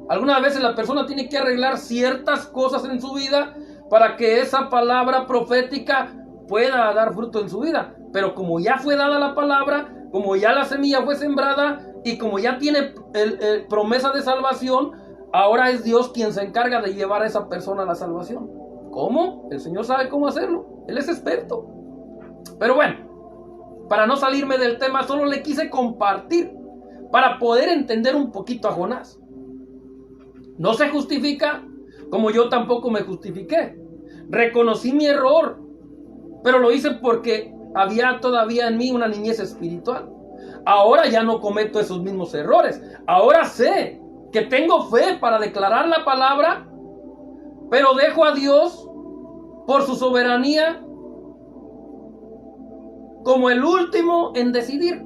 Algunas veces la persona tiene que arreglar ciertas cosas en su vida para que esa palabra profética pueda dar fruto en su vida. Pero como ya fue dada la palabra, como ya la semilla fue sembrada y como ya tiene promesa de salvación, ahora es Dios quien se encarga de llevar a esa persona a la salvación. ¿Cómo? El Señor sabe cómo hacerlo. Él es experto. Pero bueno, para no salirme del tema, solo le quise compartir para poder entender un poquito a Jonás. No se justifica, como yo tampoco me justifiqué. Reconocí mi error, pero lo hice porque había todavía en mí una niñez espiritual. Ahora ya no cometo esos mismos errores. Ahora sé que tengo fe para declarar la palabra, pero dejo a Dios por su soberanía como el último en decidir.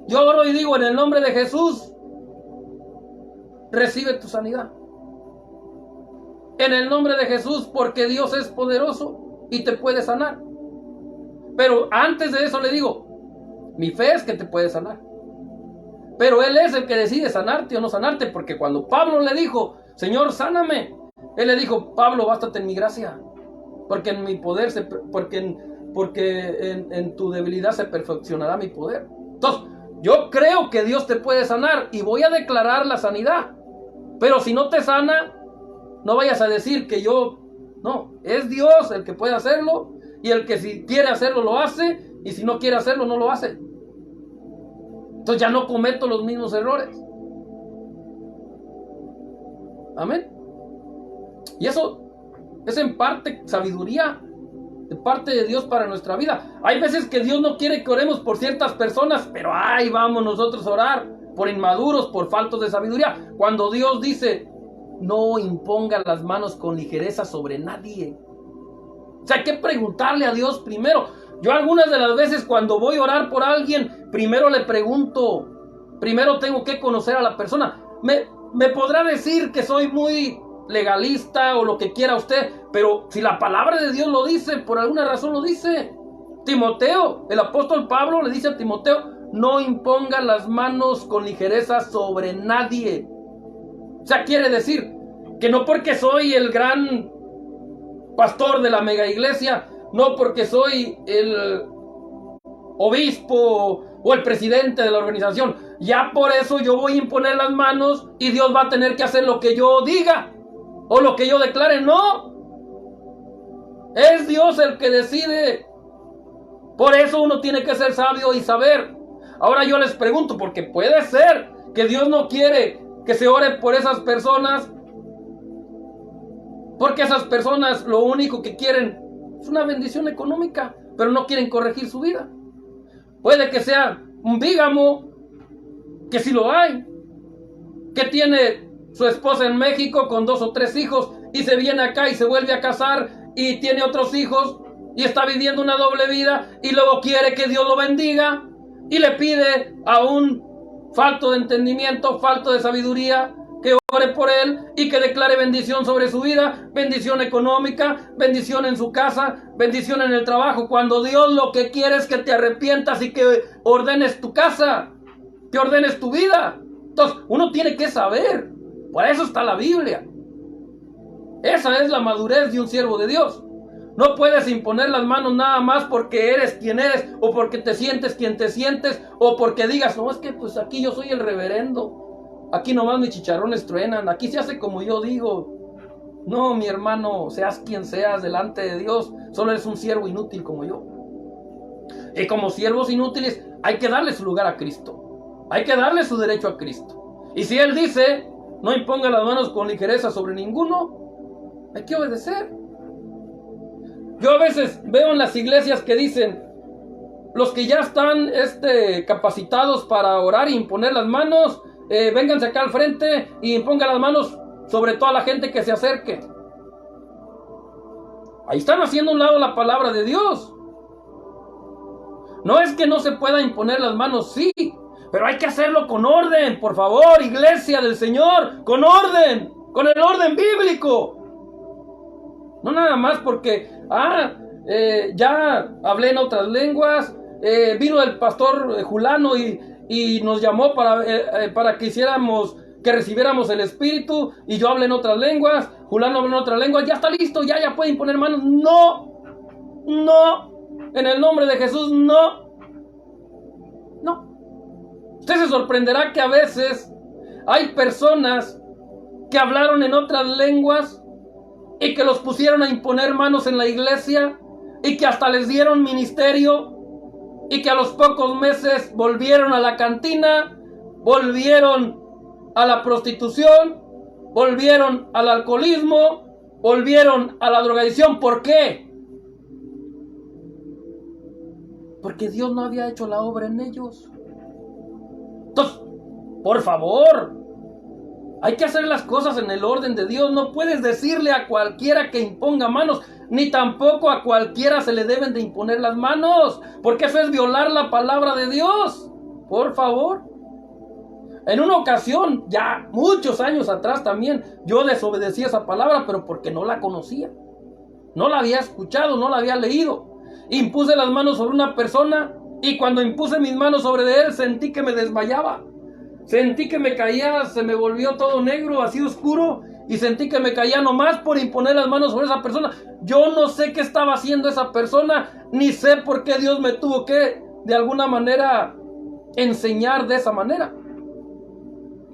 Yo oro y digo, en el nombre de Jesús, recibe tu sanidad. En el nombre de Jesús, porque Dios es poderoso y te puede sanar. Pero antes de eso le digo, mi fe es que te puede sanar. Pero Él es el que decide sanarte o no sanarte, porque cuando Pablo le dijo, Señor, sáname, Él le dijo, Pablo, bástate en mi gracia, porque en mi poder, en tu debilidad se perfeccionará mi poder. Entonces, yo creo que Dios te puede sanar y voy a declarar la sanidad. Pero si no te sana, no vayas a decir que yo... No, es Dios el que puede hacerlo, y el que si quiere hacerlo lo hace, y si no quiere hacerlo no lo hace. Entonces ya no cometo los mismos errores. Amén. Y eso es en parte sabiduría de parte de Dios para nuestra vida. Hay veces que Dios no quiere que oremos por ciertas personas, pero ahí vamos nosotros a orar por inmaduros, por faltos de sabiduría. Cuando Dios dice, no imponga las manos con ligereza sobre nadie. O sea, hay que preguntarle a Dios primero. Yo algunas de las veces cuando voy a orar por alguien, primero le pregunto, primero tengo que conocer a la persona. Me podrá decir que soy muy legalista o lo que quiera usted, pero si la palabra de Dios lo dice, por alguna razón lo dice. Timoteo, el apóstol Pablo le dice a Timoteo, no imponga las manos con ligereza sobre nadie. O sea, quiere decir que no porque soy el gran pastor de la mega iglesia, no porque soy el obispo o el presidente de la organización, ya por eso yo voy a imponer las manos y Dios va a tener que hacer lo que yo diga o lo que yo declare. No, es Dios el que decide. Por eso uno tiene que ser sabio y saber. Ahora yo les pregunto, porque puede ser que Dios no quiere que se ore por esas personas, porque esas personas lo único que quieren es una bendición económica, pero no quieren corregir su vida. Puede que sea un bígamo, que sí lo hay, que tiene su esposa en México con 2 o 3 hijos y se viene acá y se vuelve a casar y tiene otros hijos y está viviendo una doble vida y luego quiere que Dios lo bendiga y le pide a un falto de entendimiento, falto de sabiduría, que ore por él y que declare bendición sobre su vida, bendición económica, bendición en su casa, bendición en el trabajo, cuando Dios lo que quiere es que te arrepientas y que ordenes tu casa, que ordenes tu vida. Entonces, uno tiene que saber, para eso está la Biblia. Esa es la madurez de un siervo de Dios. No puedes imponer las manos nada más porque eres quien eres, o porque te sientes quien te sientes, o porque digas, no, es que pues aquí yo soy el reverendo, aquí nomás mis chicharrones truenan, aquí se hace como yo digo. No, mi hermano, seas quien seas delante de Dios, solo eres un siervo inútil como yo. Y como siervos inútiles hay que darle su lugar a Cristo, hay que darle su derecho a Cristo. Y si Él dice, no imponga las manos con ligereza sobre ninguno, hay que obedecer. Yo a veces veo en las iglesias que dicen, los que ya están capacitados para orar e imponer las manos, vénganse acá al frente y impongan las manos sobre toda la gente que se acerque. Ahí están haciendo a un lado la palabra de Dios. No es que no se pueda imponer las manos, sí, pero hay que hacerlo con orden, por favor, iglesia del Señor, con orden, con el orden bíblico. No nada más porque, ya hablé en otras lenguas, vino el pastor Julano y nos llamó para que recibiéramos el Espíritu, y yo hablé en otras lenguas, Julano habló en otras lenguas, ya está listo, ya puede imponer manos. No, en el nombre de Jesús, no. Usted se sorprenderá que a veces hay personas que hablaron en otras lenguas y que los pusieron a imponer manos en la iglesia y que hasta les dieron ministerio y que a los pocos meses volvieron a la cantina, volvieron a la prostitución, volvieron al alcoholismo, volvieron a la drogadicción. ¿Por qué? Porque Dios no había hecho la obra en ellos. Entonces, por favor, hay que hacer las cosas en el orden de Dios. No puedes decirle a cualquiera que imponga manos, ni tampoco a cualquiera se le deben de imponer las manos, porque eso es violar la palabra de Dios. Por favor. En una ocasión, ya muchos años atrás también, yo desobedecí esa palabra, pero porque no la conocía. No la había escuchado, no la había leído. impuse las manos sobre una persona y cuando impuse mis manos sobre él sentí que me desmayaba. Sentí que me caía, se me volvió todo negro, así oscuro, y sentí que me caía nomás por imponer las manos sobre esa persona. Yo no sé qué estaba haciendo esa persona, ni sé por qué Dios me tuvo que, de alguna manera, enseñar de esa manera.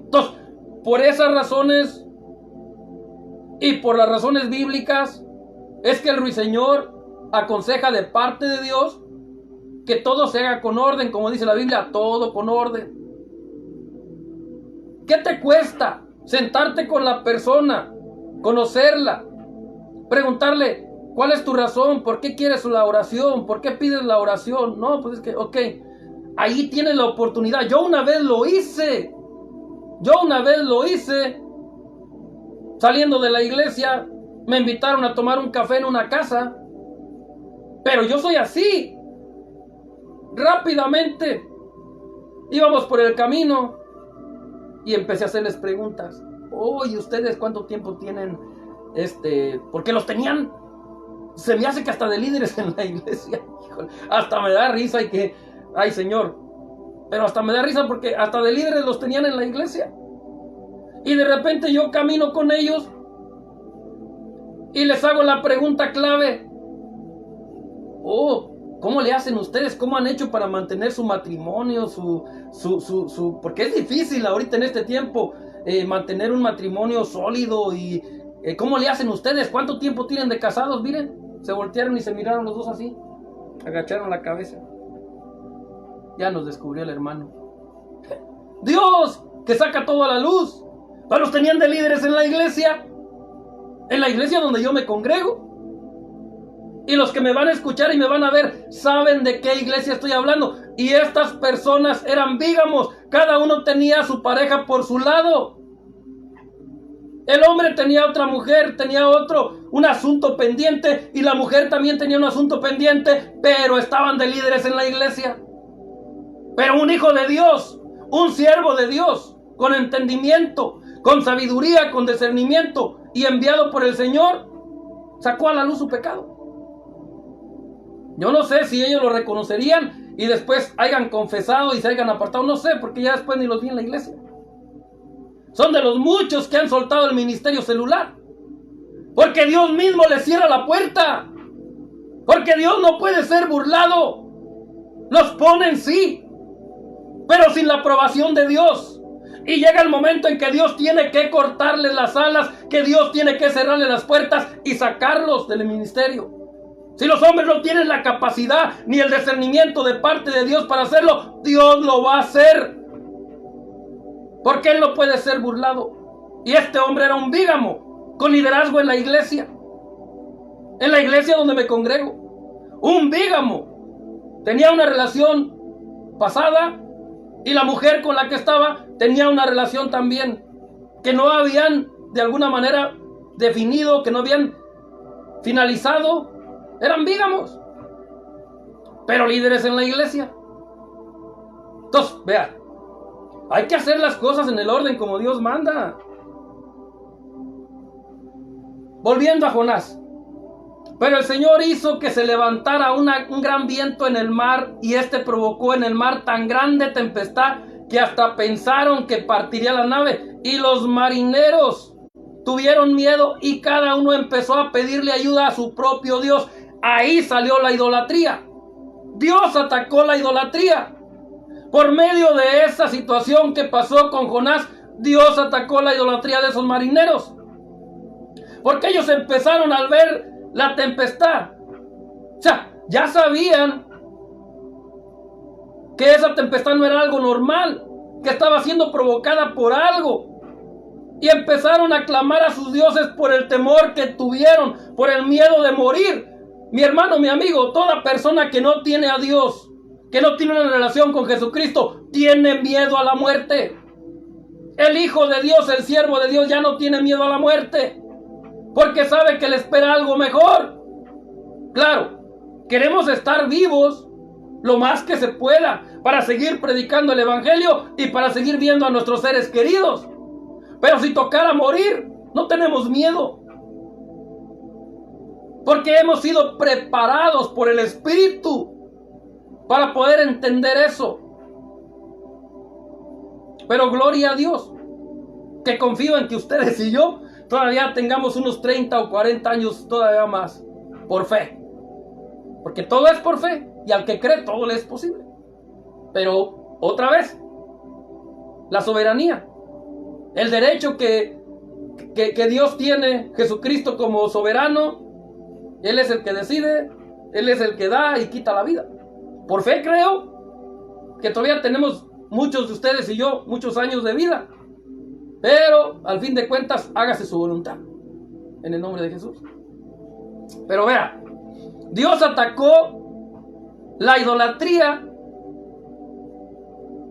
Entonces, por esas razones y por las razones bíblicas, es que el ruiseñor aconseja de parte de Dios que todo se haga con orden, como dice la Biblia, todo con orden. ¿Qué te cuesta sentarte con la persona, conocerla, preguntarle cuál es tu razón, por qué quieres la oración, por qué pides la oración? No, pues es que, ok, ahí tienes la oportunidad. Yo una vez lo hice, saliendo de la iglesia, me invitaron a tomar un café en una casa, pero yo soy así, rápidamente, íbamos por el camino, y empecé a hacerles preguntas. Oye, ¿ustedes cuánto tiempo tienen? Porque los tenían, se me hace que hasta de líderes en la iglesia. Híjole, hasta me da risa y que, ay Señor, pero hasta me da risa porque hasta de líderes los tenían en la iglesia. Y de repente yo camino con ellos y les hago la pregunta clave. ¿Cómo le hacen ustedes? ¿Cómo han hecho para mantener su matrimonio? Porque es difícil ahorita en este tiempo mantener un matrimonio sólido. Y ¿cómo le hacen ustedes? ¿Cuánto tiempo tienen de casados? Miren, se voltearon y se miraron los dos así. Agacharon la cabeza. Ya nos descubrió el hermano. Dios, que saca todo a la luz. Pero los tenían de líderes en la iglesia donde yo me congrego. Y los que me van a escuchar y me van a ver saben de qué iglesia estoy hablando. Y estas personas eran bígamos. Cada uno tenía a su pareja por su lado. El hombre tenía otra mujer, tenía un asunto pendiente. Y la mujer también tenía un asunto pendiente. Pero estaban de líderes en la iglesia. Pero un hijo de Dios, un siervo de Dios, con entendimiento, con sabiduría, con discernimiento y enviado por el Señor, sacó a la luz su pecado. Yo no sé si ellos lo reconocerían y después hayan confesado y se hayan apartado. No sé, porque ya después ni los vi en la iglesia. Son de los muchos que han soltado el ministerio celular. Porque Dios mismo les cierra la puerta. Porque Dios no puede ser burlado. Los ponen, sí, pero sin la aprobación de Dios. Y llega el momento en que Dios tiene que cortarles las alas, que Dios tiene que cerrarles las puertas y sacarlos del ministerio. Si los hombres no tienen la capacidad ni el discernimiento de parte de Dios para hacerlo, Dios lo va a hacer. Porque Él no puede ser burlado. Y este hombre era un bígamo con liderazgo en la iglesia. En la iglesia donde me congrego. Un bígamo. Tenía una relación pasada y la mujer con la que estaba tenía una relación también que no habían de alguna manera definido, que no habían finalizado. Eran bígamos, pero líderes en la iglesia. Entonces, vean, hay que hacer las cosas en el orden como Dios manda. Volviendo a Jonás. Pero el Señor hizo que se levantara un gran viento en el mar, y este provocó en el mar tan grande tempestad que hasta pensaron que partiría la nave. Y los marineros tuvieron miedo y cada uno empezó a pedirle ayuda a su propio Dios. Ahí salió la idolatría. Dios atacó la idolatría. Por medio de esa situación que pasó con Jonás, Dios atacó la idolatría de esos marineros. Porque ellos empezaron al ver la tempestad. O sea, ya sabían que esa tempestad no era algo normal, que estaba siendo provocada por algo. Y empezaron a clamar a sus dioses por el temor que tuvieron, por el miedo de morir. Mi hermano, mi amigo, toda persona que no tiene a Dios, que no tiene una relación con Jesucristo, tiene miedo a la muerte. El Hijo de Dios, el siervo de Dios, ya no tiene miedo a la muerte, porque sabe que le espera algo mejor. Claro, queremos estar vivos lo más que se pueda para seguir predicando el evangelio y para seguir viendo a nuestros seres queridos. Pero si tocara morir, no tenemos miedo. Porque hemos sido preparados por el Espíritu para poder entender eso. Pero gloria a Dios, que confío en que ustedes y yo todavía tengamos unos 30 o 40 años todavía más, por fe. Porque todo es por fe, y al que cree todo le es posible. Pero otra vez, la soberanía, el derecho que Dios tiene, Jesucristo como soberano, Él es el que decide, Él es el que da y quita la vida. Por fe creo que todavía tenemos muchos de ustedes y yo muchos años de vida, pero al fin de cuentas hágase su voluntad en el nombre de Jesús. Pero vea, Dios atacó la idolatría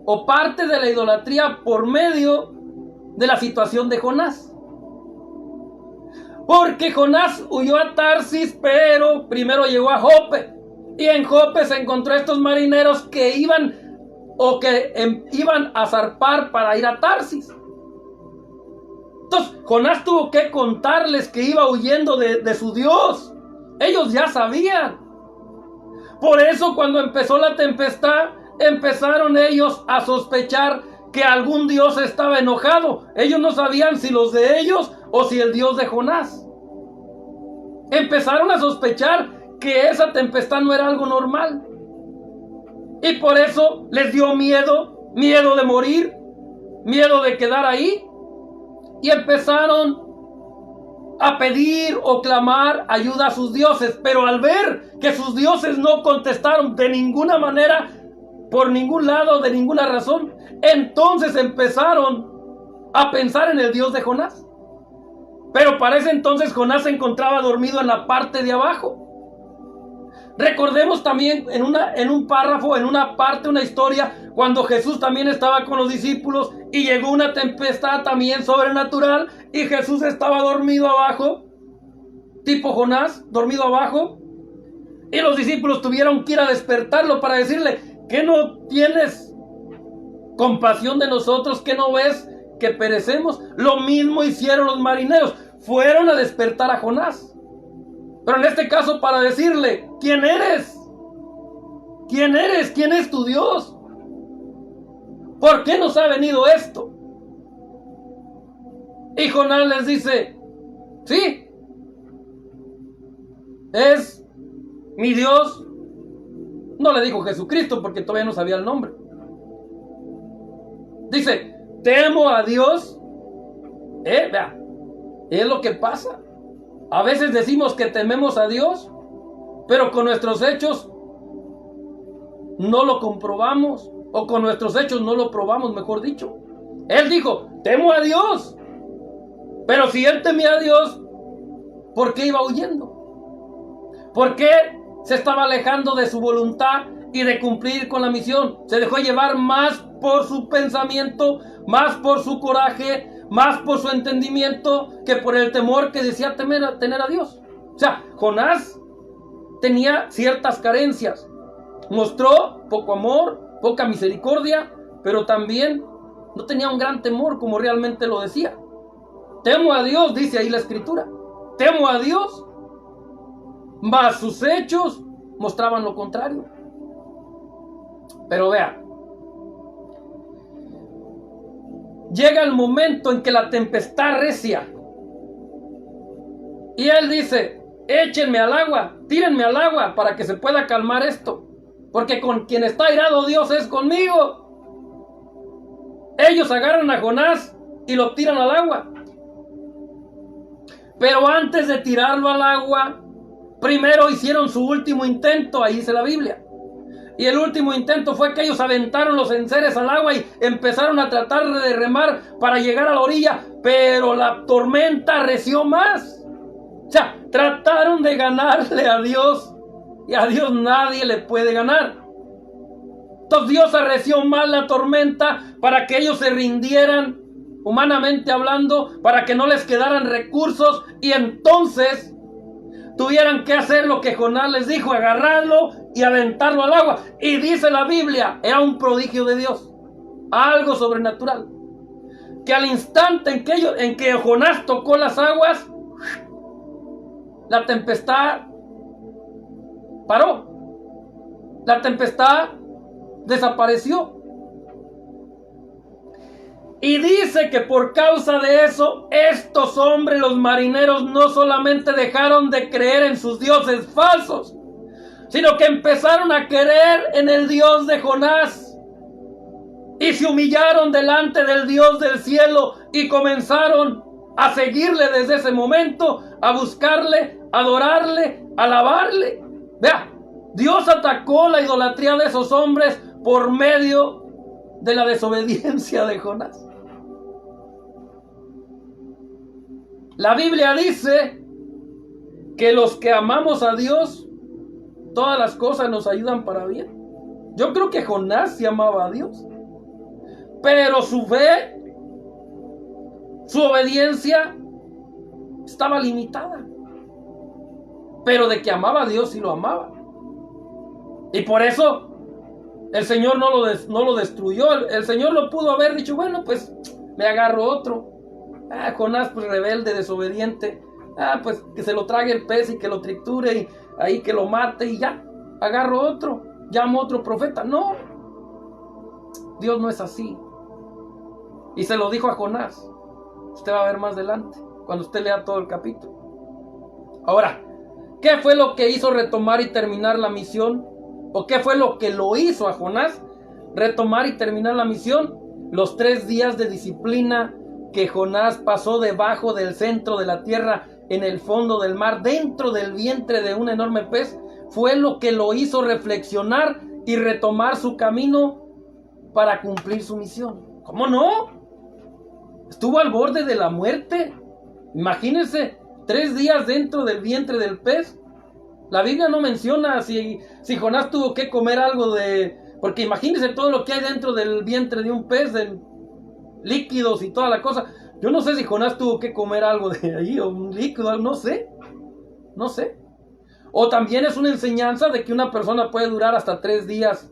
o parte de la idolatría por medio de la situación de Jonás. Porque Jonás huyó a Tarsis, pero primero llegó a Jope. Y en Jope se encontró estos marineros que iban a zarpar para ir a Tarsis. Entonces Jonás tuvo que contarles que iba huyendo de su Dios. Ellos ya sabían. Por eso cuando empezó la tempestad, empezaron ellos a sospechar que algún Dios estaba enojado. Ellos no sabían si los de ellos o si el Dios de Jonás. Empezaron a sospechar que esa tempestad no era algo normal. Y por eso les dio miedo de morir, miedo de quedar ahí. Y empezaron a pedir o clamar ayuda a sus dioses. Pero al ver que sus dioses no contestaron de ninguna manera, por ningún lado, de ninguna razón, entonces empezaron a pensar en el Dios de Jonás. Pero para ese entonces Jonás se encontraba dormido en la parte de abajo. Recordemos también en un párrafo, en una parte, una historia, cuando Jesús también estaba con los discípulos y llegó una tempestad también sobrenatural y Jesús estaba dormido abajo, tipo Jonás, dormido abajo, y los discípulos tuvieron que ir a despertarlo para decirle: ¿qué no tienes compasión de nosotros? ¿Qué no ves que perecemos? Lo mismo hicieron los marineros, fueron a despertar a Jonás. Pero en este caso para decirle: ¿quién eres? ¿Quién eres? ¿Quién es tu Dios? ¿Por qué nos ha venido esto? Y Jonás les dice: sí, es mi Dios. No le dijo Jesucristo porque todavía no sabía el nombre. Dice: temo a Dios. Vea, es lo que pasa. A veces decimos que tememos a Dios, pero con nuestros hechos no lo comprobamos, o con nuestros hechos no lo probamos, mejor dicho. Él dijo: temo a Dios. Pero si él temía a Dios, ¿por qué iba huyendo? ¿Por qué se estaba alejando de su voluntad y de cumplir con la misión? Se dejó llevar más por su pensamiento, más por su coraje, más por su entendimiento que por el temor que decía tener a Dios. O sea, Jonás tenía ciertas carencias. Mostró poco amor, poca misericordia, pero también no tenía un gran temor como realmente lo decía. Temo a Dios, dice ahí la escritura. Temo a Dios, mas sus hechos mostraban lo contrario. Pero vea, llega el momento en que la tempestad recia y él dice: échenme al agua, tírenme al agua para que se pueda calmar esto, porque con quien está airado Dios es conmigo. Ellos agarran a Jonás y lo tiran al agua, pero antes de tirarlo al agua, primero hicieron su último intento. Ahí dice la Biblia. Y el último intento fue que ellos aventaron los enseres al agua y empezaron a tratar de remar para llegar a la orilla, pero la tormenta arreció más. O sea, trataron de ganarle a Dios y a Dios nadie le puede ganar. Entonces Dios arreció más la tormenta para que ellos se rindieran, humanamente hablando, para que no les quedaran recursos y entonces tuvieran que hacer lo que Jonás les dijo: agarrarlo y aventarlo al agua. Y dice la Biblia, era un prodigio de Dios, algo sobrenatural, que al instante en que Jonás tocó las aguas, la tempestad paró. La tempestad desapareció. Y dice que por causa de eso, estos hombres, los marineros, no solamente dejaron de creer en sus dioses falsos, sino que empezaron a creer en el Dios de Jonás. Y se humillaron delante del Dios del cielo y comenzaron a seguirle desde ese momento, a buscarle, a adorarle, a alabarle. Vea, Dios atacó la idolatría de esos hombres por medio de la desobediencia de Jonás. La Biblia dice que los que amamos a Dios, todas las cosas nos ayudan para bien. Yo creo que Jonás sí amaba a Dios, pero su fe, su obediencia estaba limitada. Pero de que amaba a Dios, sí lo amaba. Y por eso el Señor no lo destruyó. El Señor lo pudo haber dicho, bueno, pues me agarro otro. Jonás, pues rebelde, desobediente. Pues que se lo trague el pez y que lo triture y ahí que lo mate y ya. Agarro otro, llamo otro profeta. No, Dios no es así. Y se lo dijo a Jonás. Usted va a ver más adelante, cuando usted lea todo el capítulo. Ahora, ¿qué fue lo que hizo retomar y terminar la misión? ¿O qué fue lo que lo hizo a Jonás retomar y terminar la misión? Los 3 días de disciplina que Jonás pasó debajo del centro de la tierra, en el fondo del mar, dentro del vientre de un enorme pez, fue lo que lo hizo reflexionar y retomar su camino para cumplir su misión. ¿Cómo no? Estuvo al borde de la muerte. Imagínense, 3 días dentro del vientre del pez. La Biblia no menciona si Jonás tuvo que comer algo de... Porque imagínense todo lo que hay dentro del vientre de un pez, de líquidos y toda la cosa. Yo no sé si Jonás tuvo que comer algo de ahí, o un líquido, no sé. O también es una enseñanza de que una persona puede durar hasta 3 días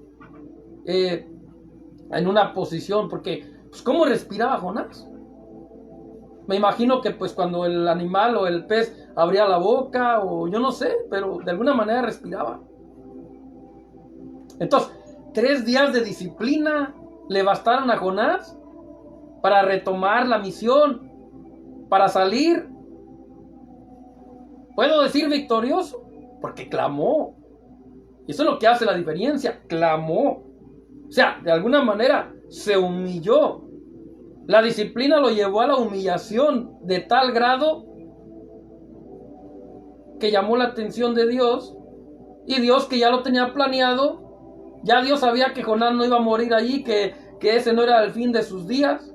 en una posición, porque pues, ¿cómo respiraba Jonás? Me imagino que pues cuando el animal o el pez abría la boca, o yo no sé, pero de alguna manera respiraba. Entonces, 3 días de disciplina le bastaron a Jonás para retomar la misión, para salir, puedo decir victorioso, porque clamó. Y eso es lo que hace la diferencia, clamó. O sea, de alguna manera se humilló. La disciplina lo llevó a la humillación de tal grado que llamó la atención de Dios. Y Dios, que ya lo tenía planeado, ya Dios sabía que Jonás no iba a morir allí, que ese no era el fin de sus días.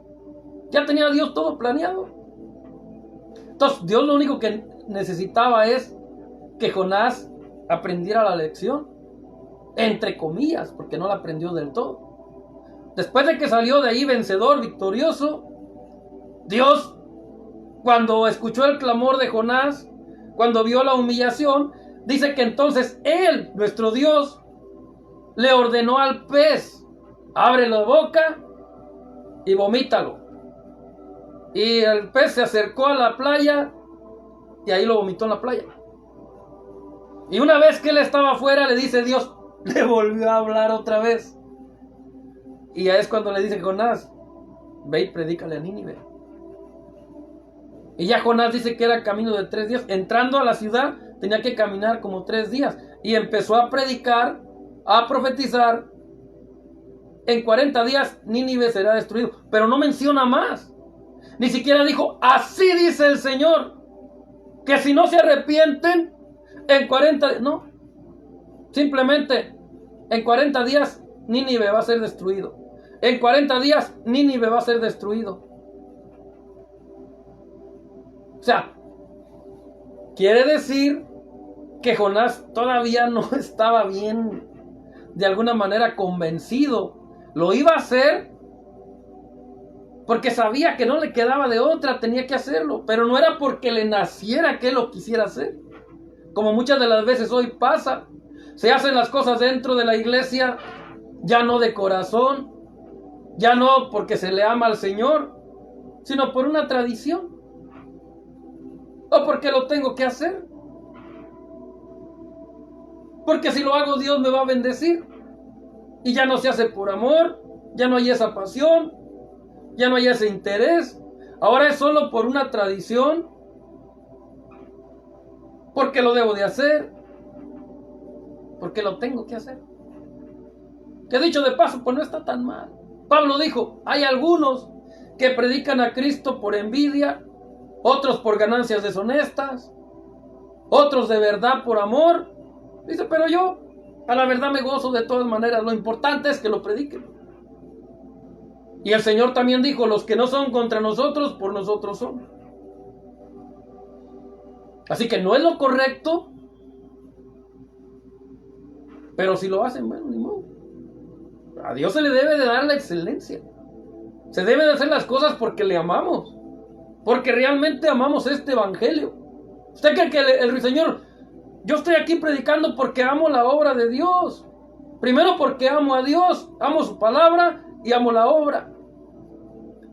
Ya tenía Dios todo planeado. Entonces Dios lo único que necesitaba es que Jonás aprendiera la lección, entre comillas, porque no la aprendió del todo. Después de que salió de ahí vencedor, victorioso, Dios, cuando escuchó el clamor de Jonás, cuando vio la humillación, dice que entonces Él, nuestro Dios, le ordenó al pez: abre la boca y vomítalo. Y el pez se acercó a la playa y ahí lo vomitó en la playa. Y una vez que él estaba afuera, le dice Dios, le volvió a hablar otra vez. Y ya es cuando le dice Jonás: ve y predícale a Nínive. Y ya Jonás dice que era camino de 3 días. Entrando a la ciudad tenía que caminar como 3 días. Y empezó a predicar, a profetizar: en 40 días Nínive será destruido. Pero no menciona más. Ni siquiera dijo: así dice el Señor, que si no se arrepienten, en 40 días. No. Simplemente, en 40 días Nínive va a ser destruido. En 40 días Nínive va a ser destruido. O sea, quiere decir que Jonás todavía no estaba bien, de alguna manera convencido. Lo iba a hacer porque sabía que no le quedaba de otra, tenía que hacerlo, pero no era porque le naciera que él lo quisiera hacer, como muchas de las veces hoy pasa. Se hacen las cosas dentro de la iglesia, ya no de corazón, ya no porque se le ama al Señor, sino por una tradición, o porque lo tengo que hacer. Porque si lo hago, Dios me va a bendecir. Y ya no se hace por amor, ya no hay esa pasión, ya no hay ese interés. Ahora es solo por una tradición, porque lo debo de hacer, porque lo tengo que hacer. Que dicho de paso, pues no está tan mal. Pablo dijo, hay algunos que predican a Cristo por envidia, otros por ganancias deshonestas, otros de verdad por amor. Dice, pero yo a la verdad me gozo de todas maneras. Lo importante es que lo prediquen. Y el Señor también dijo, los que no son contra nosotros, por nosotros son. Así que no es lo correcto, pero si lo hacen, bueno, ni modo. A Dios se le debe de dar la excelencia. Se debe de hacer las cosas porque le amamos, porque realmente amamos este evangelio. ¿Usted cree que el Señor, yo estoy aquí predicando porque amo la obra de Dios? Primero porque amo a Dios, amo su palabra y amo la obra.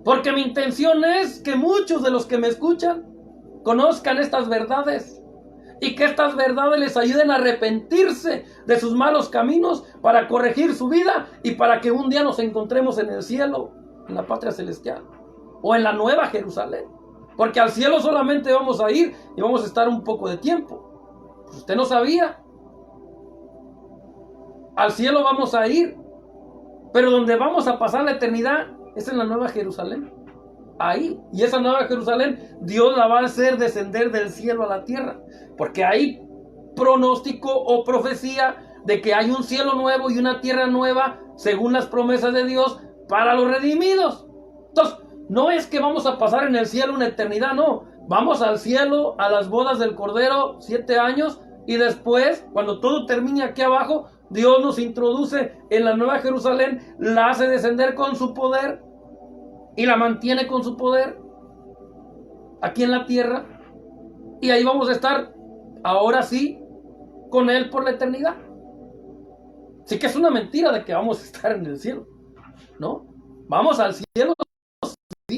Porque mi intención es que muchos de los que me escuchan conozcan estas verdades y que estas verdades les ayuden a arrepentirse de sus malos caminos para corregir su vida y para que un día nos encontremos en el cielo, en la patria celestial o en la nueva Jerusalén. Porque al cielo solamente vamos a ir y vamos a estar un poco de tiempo. Pues usted no sabía. Al cielo vamos a ir, pero donde vamos a pasar la eternidad es en la nueva Jerusalén. Ahí. Y esa nueva Jerusalén, Dios la va a hacer descender del cielo a la tierra. Porque hay pronóstico o profecía de que hay un cielo nuevo y una tierra nueva, según las promesas de Dios, para los redimidos. Entonces, no es que vamos a pasar en el cielo una eternidad, no. Vamos al cielo, a las bodas del Cordero, 7 años, y después, cuando todo termine aquí abajo, Dios nos introduce en la nueva Jerusalén, la hace descender con su poder y la mantiene con su poder aquí en la tierra, y ahí vamos a estar ahora sí con Él por la eternidad. Sí que es una mentira de que vamos a estar en el cielo, ¿no? Vamos al cielo, sí,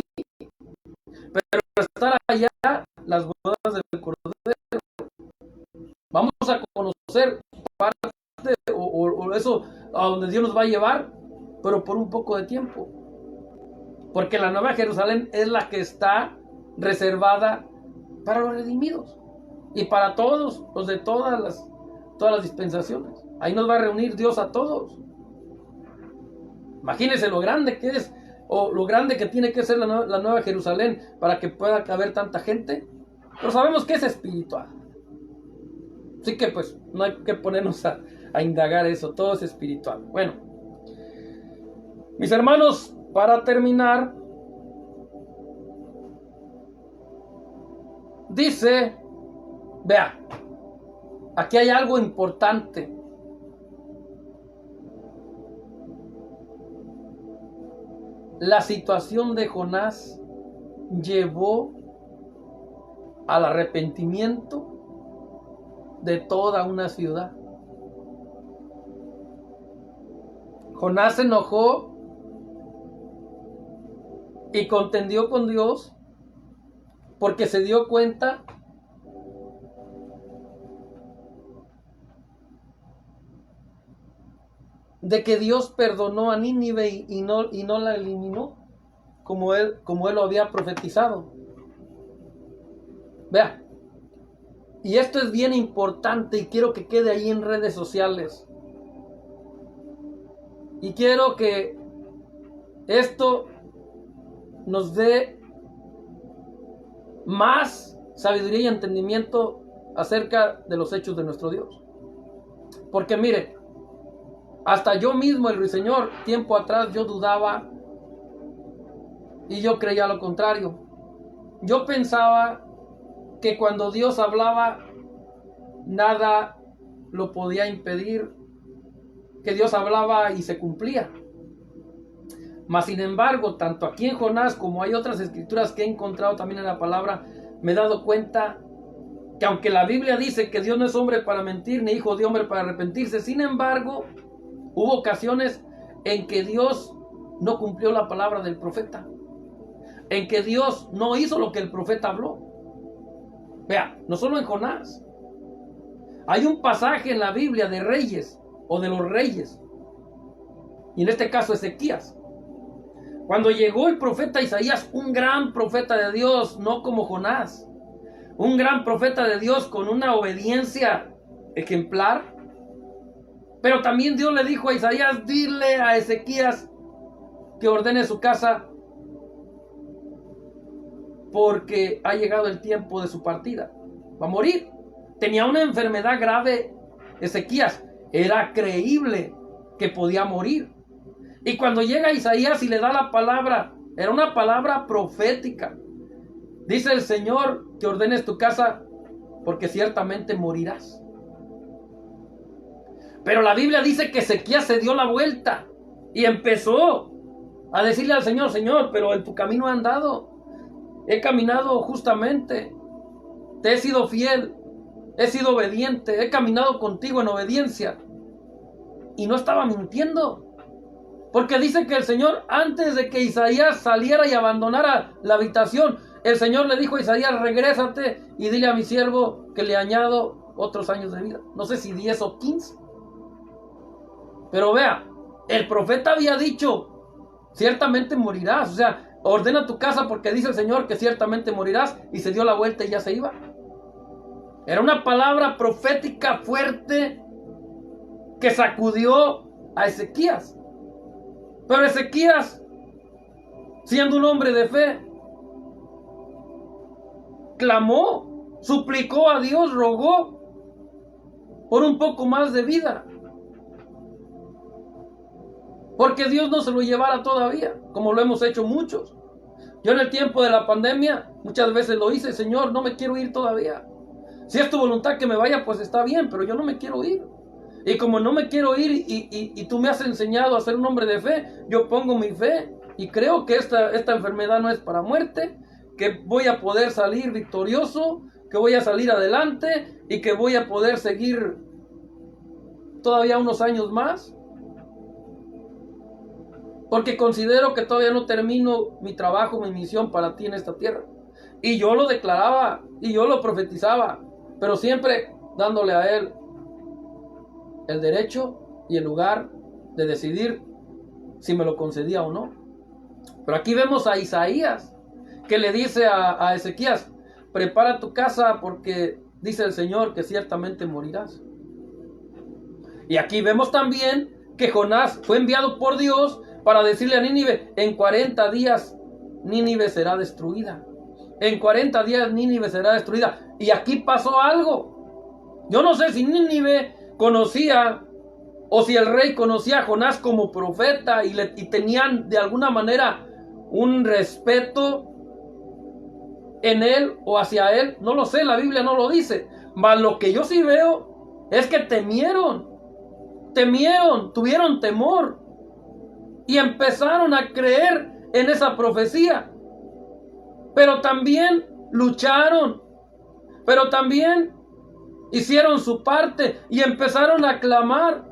pero estar allá, las bodas del Cordero, vamos a conocer parte o eso a donde Dios nos va a llevar, pero por un poco de tiempo. Porque la nueva Jerusalén es la que está reservada para los redimidos y para todos los de todas las dispensaciones. Ahí nos va a reunir Dios a todos. Imagínense lo grande que es, o lo grande que tiene que ser la nueva Jerusalén para que pueda caber tanta gente. Pero sabemos que es espiritual. Así que pues no hay que ponernos a indagar eso, todo es espiritual. Bueno, mis hermanos, para terminar, dice, vea, aquí hay algo importante. La situación de Jonás llevó al arrepentimiento de toda una ciudad. Jonás se enojó y contendió con Dios porque se dio cuenta de que Dios perdonó a Nínive y no la eliminó como él lo había profetizado. Vea, y esto es bien importante y quiero que quede ahí en redes sociales. Y quiero que esto nos dé más sabiduría y entendimiento acerca de los hechos de nuestro Dios. Porque mire, hasta yo mismo, el ruiseñor, tiempo atrás yo dudaba y yo creía lo contrario. Yo pensaba que cuando Dios hablaba, nada lo podía impedir, que Dios hablaba y se cumplía. Mas sin embargo, tanto aquí en Jonás como hay otras escrituras que he encontrado también en la palabra, me he dado cuenta que aunque la Biblia dice que Dios no es hombre para mentir, ni hijo de hombre para arrepentirse, sin embargo, hubo ocasiones en que Dios no cumplió la palabra del profeta, en que Dios no hizo lo que el profeta habló. Vea, no solo en Jonás. Hay un pasaje en la Biblia de reyes o de los reyes, y en este caso Ezequías. Cuando llegó el profeta Isaías, un gran profeta de Dios, no como Jonás, un gran profeta de Dios con una obediencia ejemplar, pero también Dios le dijo a Isaías: dile a Ezequías que ordene su casa, porque ha llegado el tiempo de su partida, va a morir. Tenía una enfermedad grave Ezequías, era creíble que podía morir. Y cuando llega Isaías y le da la palabra, era una palabra profética. Dice el Señor que ordenes tu casa, porque ciertamente morirás. Pero la Biblia dice que Ezequías se dio la vuelta y empezó a decirle al Señor: Señor, pero en tu camino he andado, he caminado justamente, te he sido fiel, he sido obediente, he caminado contigo en obediencia. Y no estaba mintiendo, porque dice que el Señor, antes de que Isaías saliera y abandonara la habitación, el Señor le dijo a Isaías: regrésate y dile a mi siervo que le añado otros años de vida. No sé si 10 o 15. Pero vea, el profeta había dicho: ciertamente morirás. O sea, ordena tu casa porque dice el Señor que ciertamente morirás. Y se dio la vuelta y ya se iba. Era una palabra profética fuerte que sacudió a Ezequías. Pero Ezequías, siendo un hombre de fe, clamó, suplicó a Dios, rogó por un poco más de vida, porque Dios no se lo llevara todavía, como lo hemos hecho muchos. Yo en el tiempo de la pandemia muchas veces lo hice: Señor, no me quiero ir todavía. Si es tu voluntad que me vaya, pues está bien, pero yo no me quiero ir. Y como no me quiero ir y tú me has enseñado a ser un hombre de fe, yo pongo mi fe y creo que esta enfermedad no es para muerte, que voy a poder salir victorioso, que voy a salir adelante y que voy a poder seguir todavía unos años más, porque considero que todavía no termino mi trabajo, mi misión para ti en esta tierra. Y yo lo declaraba y yo lo profetizaba, pero siempre dándole a Él el derecho y el lugar de decidir si me lo concedía o no. Pero aquí vemos a Isaías que le dice a Ezequías: prepara tu casa porque dice el Señor que ciertamente morirás. Y aquí vemos también que Jonás fue enviado por Dios para decirle a Nínive: en 40 días Nínive será destruida. En 40 días Nínive será destruida. Y aquí pasó algo. Yo no sé si Nínive conocía, o si el rey conocía a Jonás como profeta y tenían de alguna manera un respeto en él o hacia él. No lo sé, la Biblia no lo dice. Mas lo que yo sí veo es que temieron, tuvieron temor y empezaron a creer en esa profecía. Pero también lucharon, pero también hicieron su parte y empezaron a clamar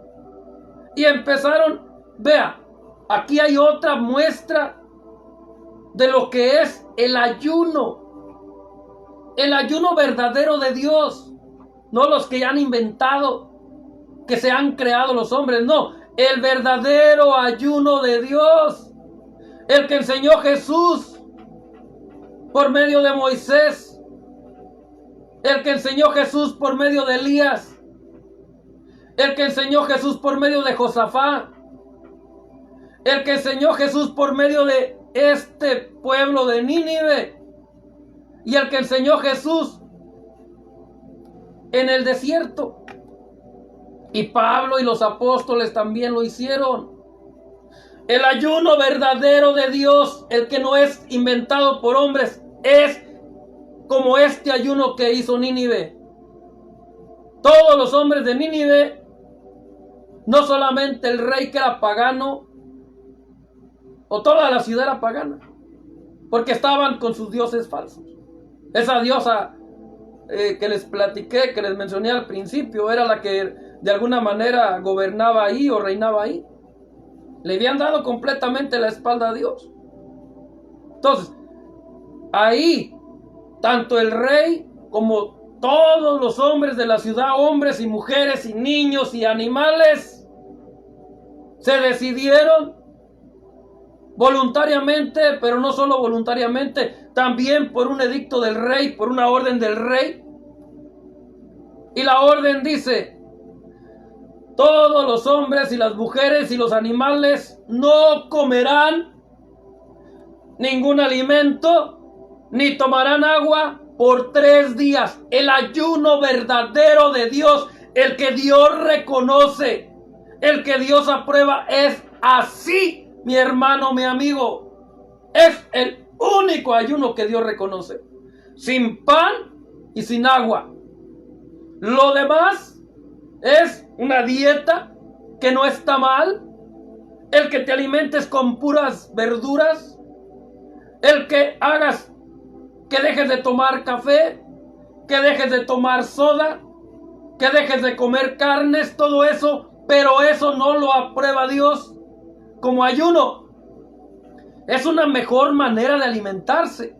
y empezaron. Vea, aquí hay otra muestra de lo que es el ayuno verdadero de Dios, no los que han inventado, que se han creado los hombres, no, el verdadero ayuno de Dios, el que enseñó Jesús por medio de Moisés, el que enseñó Jesús por medio de Elías, el que enseñó Jesús por medio de Josafá, el que enseñó Jesús por medio de este pueblo de Nínive, y el que enseñó Jesús en el desierto. Y Pablo y los apóstoles también lo hicieron. El ayuno verdadero de Dios, el que no es inventado por hombres, es como este ayuno que hizo Nínive. Todos los hombres de Nínive, no solamente el rey que era pagano, o toda la ciudad era pagana, porque estaban con sus dioses falsos. Esa diosa que les platiqué, que les mencioné al principio, era la que de alguna manera gobernaba ahí o reinaba ahí. Le habían dado completamente la espalda a Dios. Entonces, ahí, tanto el rey como todos los hombres de la ciudad, hombres y mujeres y niños y animales, se decidieron voluntariamente, pero no solo voluntariamente, también por un edicto del rey, por una orden del rey. Y la orden dice: todos los hombres y las mujeres y los animales no comerán ningún alimento, ni tomarán agua por 3 días. El ayuno verdadero de Dios, el que Dios reconoce, el que Dios aprueba, es así, mi hermano, mi amigo. Es el único ayuno que Dios reconoce. Sin pan y sin agua. Lo demás es una dieta que no está mal. El que te alimentes con puras verduras. El que hagas que dejes de tomar café, que dejes de tomar soda, que dejes de comer carnes, todo eso, pero eso no lo aprueba Dios como ayuno. Es una mejor manera de alimentarse.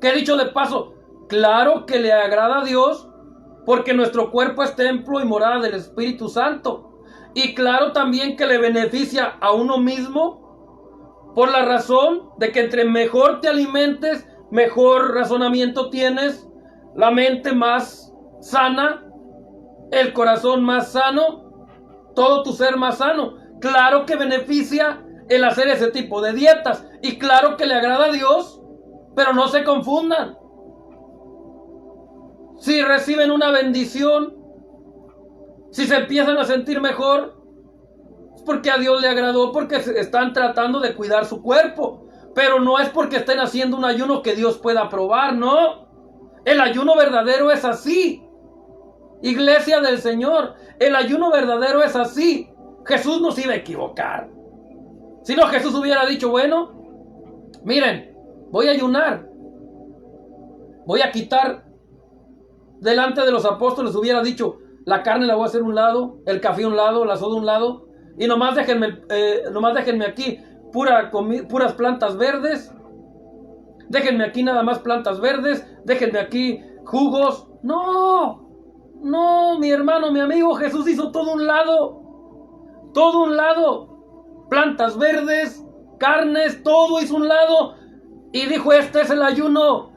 Que dicho de paso, claro que le agrada a Dios, porque nuestro cuerpo es templo y morada del Espíritu Santo. Y claro también que le beneficia a uno mismo, por la razón de que entre mejor te alimentes, mejor razonamiento tienes, la mente más sana, el corazón más sano, todo tu ser más sano. Claro que beneficia el hacer ese tipo de dietas, y claro que le agrada a Dios, pero no se confundan. Si reciben una bendición, si se empiezan a sentir mejor, es porque a Dios le agradó, porque están tratando de cuidar su cuerpo. Pero no es porque estén haciendo un ayuno que Dios pueda aprobar, no. El ayuno verdadero es así. Iglesia del Señor, el ayuno verdadero es así. Jesús no se iba a equivocar. Si no, Jesús hubiera dicho: bueno, miren, voy a ayunar, voy a quitar delante de los apóstoles, hubiera dicho: la carne la voy a hacer a un lado, el café a un lado, la soda a un lado, y nomás déjenme aquí puras plantas verdes, déjenme aquí nada más plantas verdes, déjenme aquí jugos. No, mi hermano, mi amigo, Jesús hizo todo un lado, plantas verdes, carnes, todo hizo un lado, y dijo: este es el ayuno,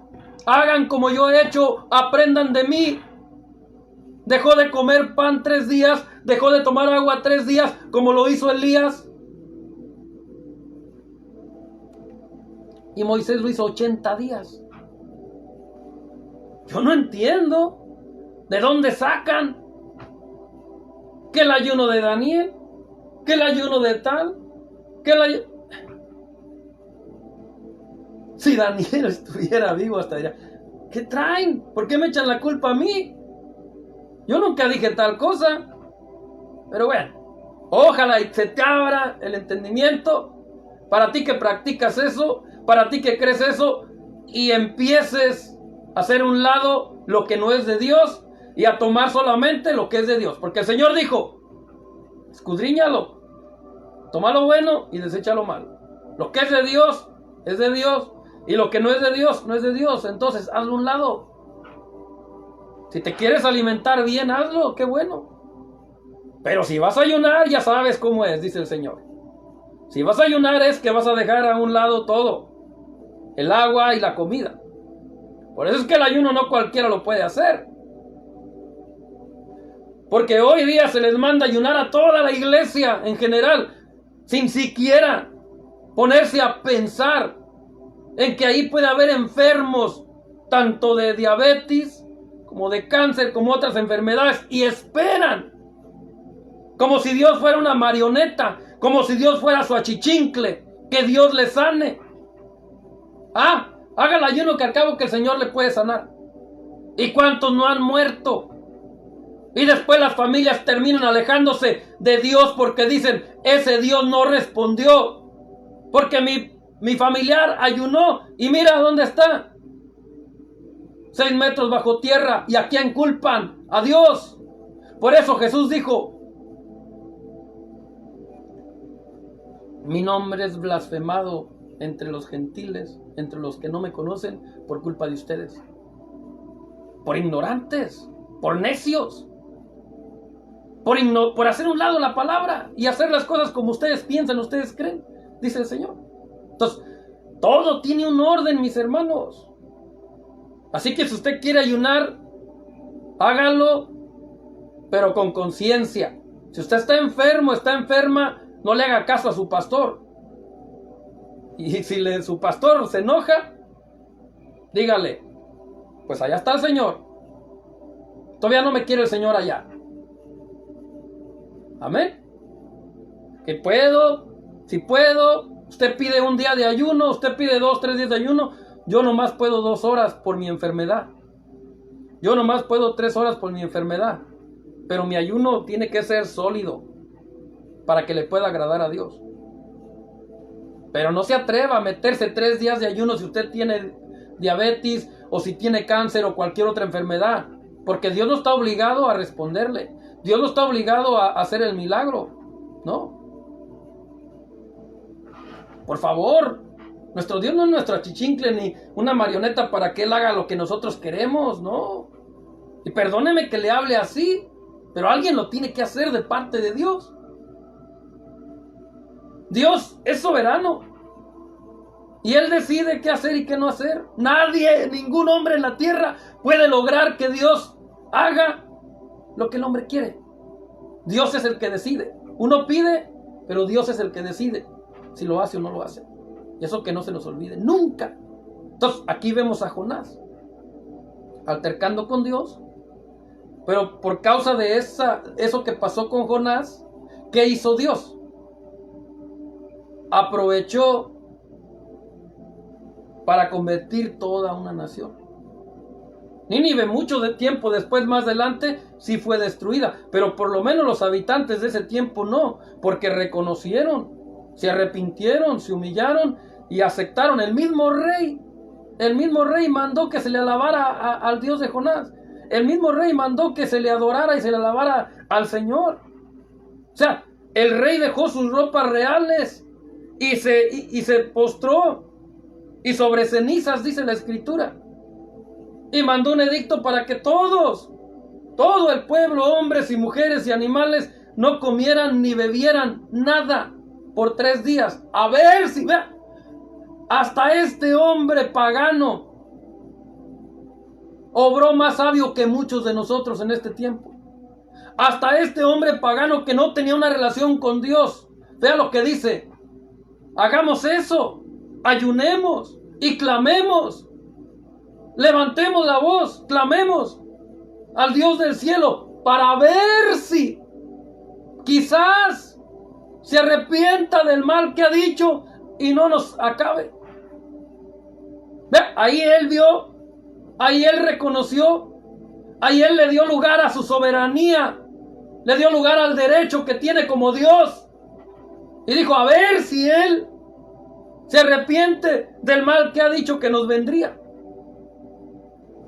hagan como yo he hecho, aprendan de mí. Dejó de comer pan 3 días, dejó de tomar agua 3 días, como lo hizo Elías. Y Moisés lo hizo 80 días. Yo no entiendo de dónde sacan que el ayuno de Daniel, que el ayuno de tal, que el ayuno... Si Daniel estuviera vivo hasta allá, ¿qué traen? ¿Por qué me echan la culpa a mí? Yo nunca dije tal cosa. Pero bueno, ojalá y se te abra el entendimiento para ti que practicas eso, para ti que crees eso, y empieces a hacer un lado lo que no es de Dios y a tomar solamente lo que es de Dios. Porque el Señor dijo: escudriñalo, toma lo bueno y desecha lo malo. Lo que es de Dios, y lo que no es de Dios, no es de Dios. Entonces hazlo a un lado. Si te quieres alimentar bien, hazlo, qué bueno. Pero si vas a ayunar, ya sabes cómo es, dice el Señor. Si vas a ayunar es que vas a dejar a un lado todo: el agua y la comida. Por eso es que el ayuno no cualquiera lo puede hacer. Porque hoy día se les manda ayunar a toda la iglesia en general, sin siquiera ponerse a pensar en que ahí puede haber enfermos, tanto de diabetes, como de cáncer, como otras enfermedades, y esperan, como si Dios fuera una marioneta, como si Dios fuera su achichincle, que Dios le sane. Haga el ayuno, que al cabo que el Señor le puede sanar. ¿Y cuántos no han muerto? Y después las familias terminan alejándose de Dios porque dicen: ese Dios no respondió, porque mi familiar ayunó y mira dónde está, 6 metros bajo tierra. ¿Y a quién culpan? A Dios. Por eso Jesús dijo: mi nombre es blasfemado entre los gentiles, entre los que no me conocen, por culpa de ustedes. por ignorantes, por necios, por hacer un lado la palabra y hacer las cosas como ustedes piensan, ustedes creen, dice el Señor. Entonces, todo tiene un orden, mis hermanos. Así que si usted quiere ayunar, hágalo, pero con conciencia. Si usted está enfermo, está enferma, no le haga caso a su pastor. Y si su pastor se enoja, dígale, pues allá está el Señor. Todavía no me quiere el Señor allá. Amén. Que puedo, si puedo, usted pide un día de ayuno, usted pide 2, 3 días de ayuno. Yo nomás puedo 2 horas por mi enfermedad. Yo nomás puedo 3 horas por mi enfermedad. Pero mi ayuno tiene que ser sólido para que le pueda agradar a Dios. Pero no se atreva a meterse 3 días de ayuno si usted tiene diabetes o si tiene cáncer o cualquier otra enfermedad. Porque Dios no está obligado a responderle. Dios no está obligado a hacer el milagro. No. Por favor. Nuestro Dios no es nuestro achichincle ni una marioneta para que Él haga lo que nosotros queremos. No. Y perdóneme que le hable así. Pero alguien lo tiene que hacer de parte de Dios. Dios es soberano. Y Él decide qué hacer y qué no hacer. Nadie, ningún hombre en la tierra puede lograr que Dios haga lo que el hombre quiere. Dios es el que decide. Uno pide, pero Dios es el que decide si lo hace o no lo hace. Y eso que no se nos olvide nunca. Entonces, aquí vemos a Jonás altercando con Dios. Pero por causa de eso que pasó con Jonás, ¿qué hizo Dios? Aprovechó para convertir toda una nación. Nínive, mucho de tiempo después, más adelante, sí fue destruida, pero por lo menos los habitantes de ese tiempo no, porque reconocieron, se arrepintieron, se humillaron y aceptaron. El mismo rey mandó que se le alabara al Dios de Jonás. El mismo rey mandó que se le adorara y se le alabara al Señor. O sea, el rey dejó sus ropas reales y se postró, y sobre cenizas, dice la Escritura, y mandó un edicto para que todo el pueblo, hombres y mujeres y animales, no comieran ni bebieran nada por 3 días. A ver si vea, hasta este hombre pagano obró más sabio que muchos de nosotros en este tiempo. Hasta este hombre pagano que no tenía una relación con Dios, vea lo que dice: hagamos eso, ayunemos y clamemos, levantemos la voz, clamemos al Dios del cielo para ver si quizás se arrepienta del mal que ha dicho y no nos acabe. Ahí él vio, ahí él reconoció, ahí él le dio lugar a su soberanía, le dio lugar al derecho que tiene como Dios, y dijo: a ver si él se arrepiente del mal que ha dicho que nos vendría.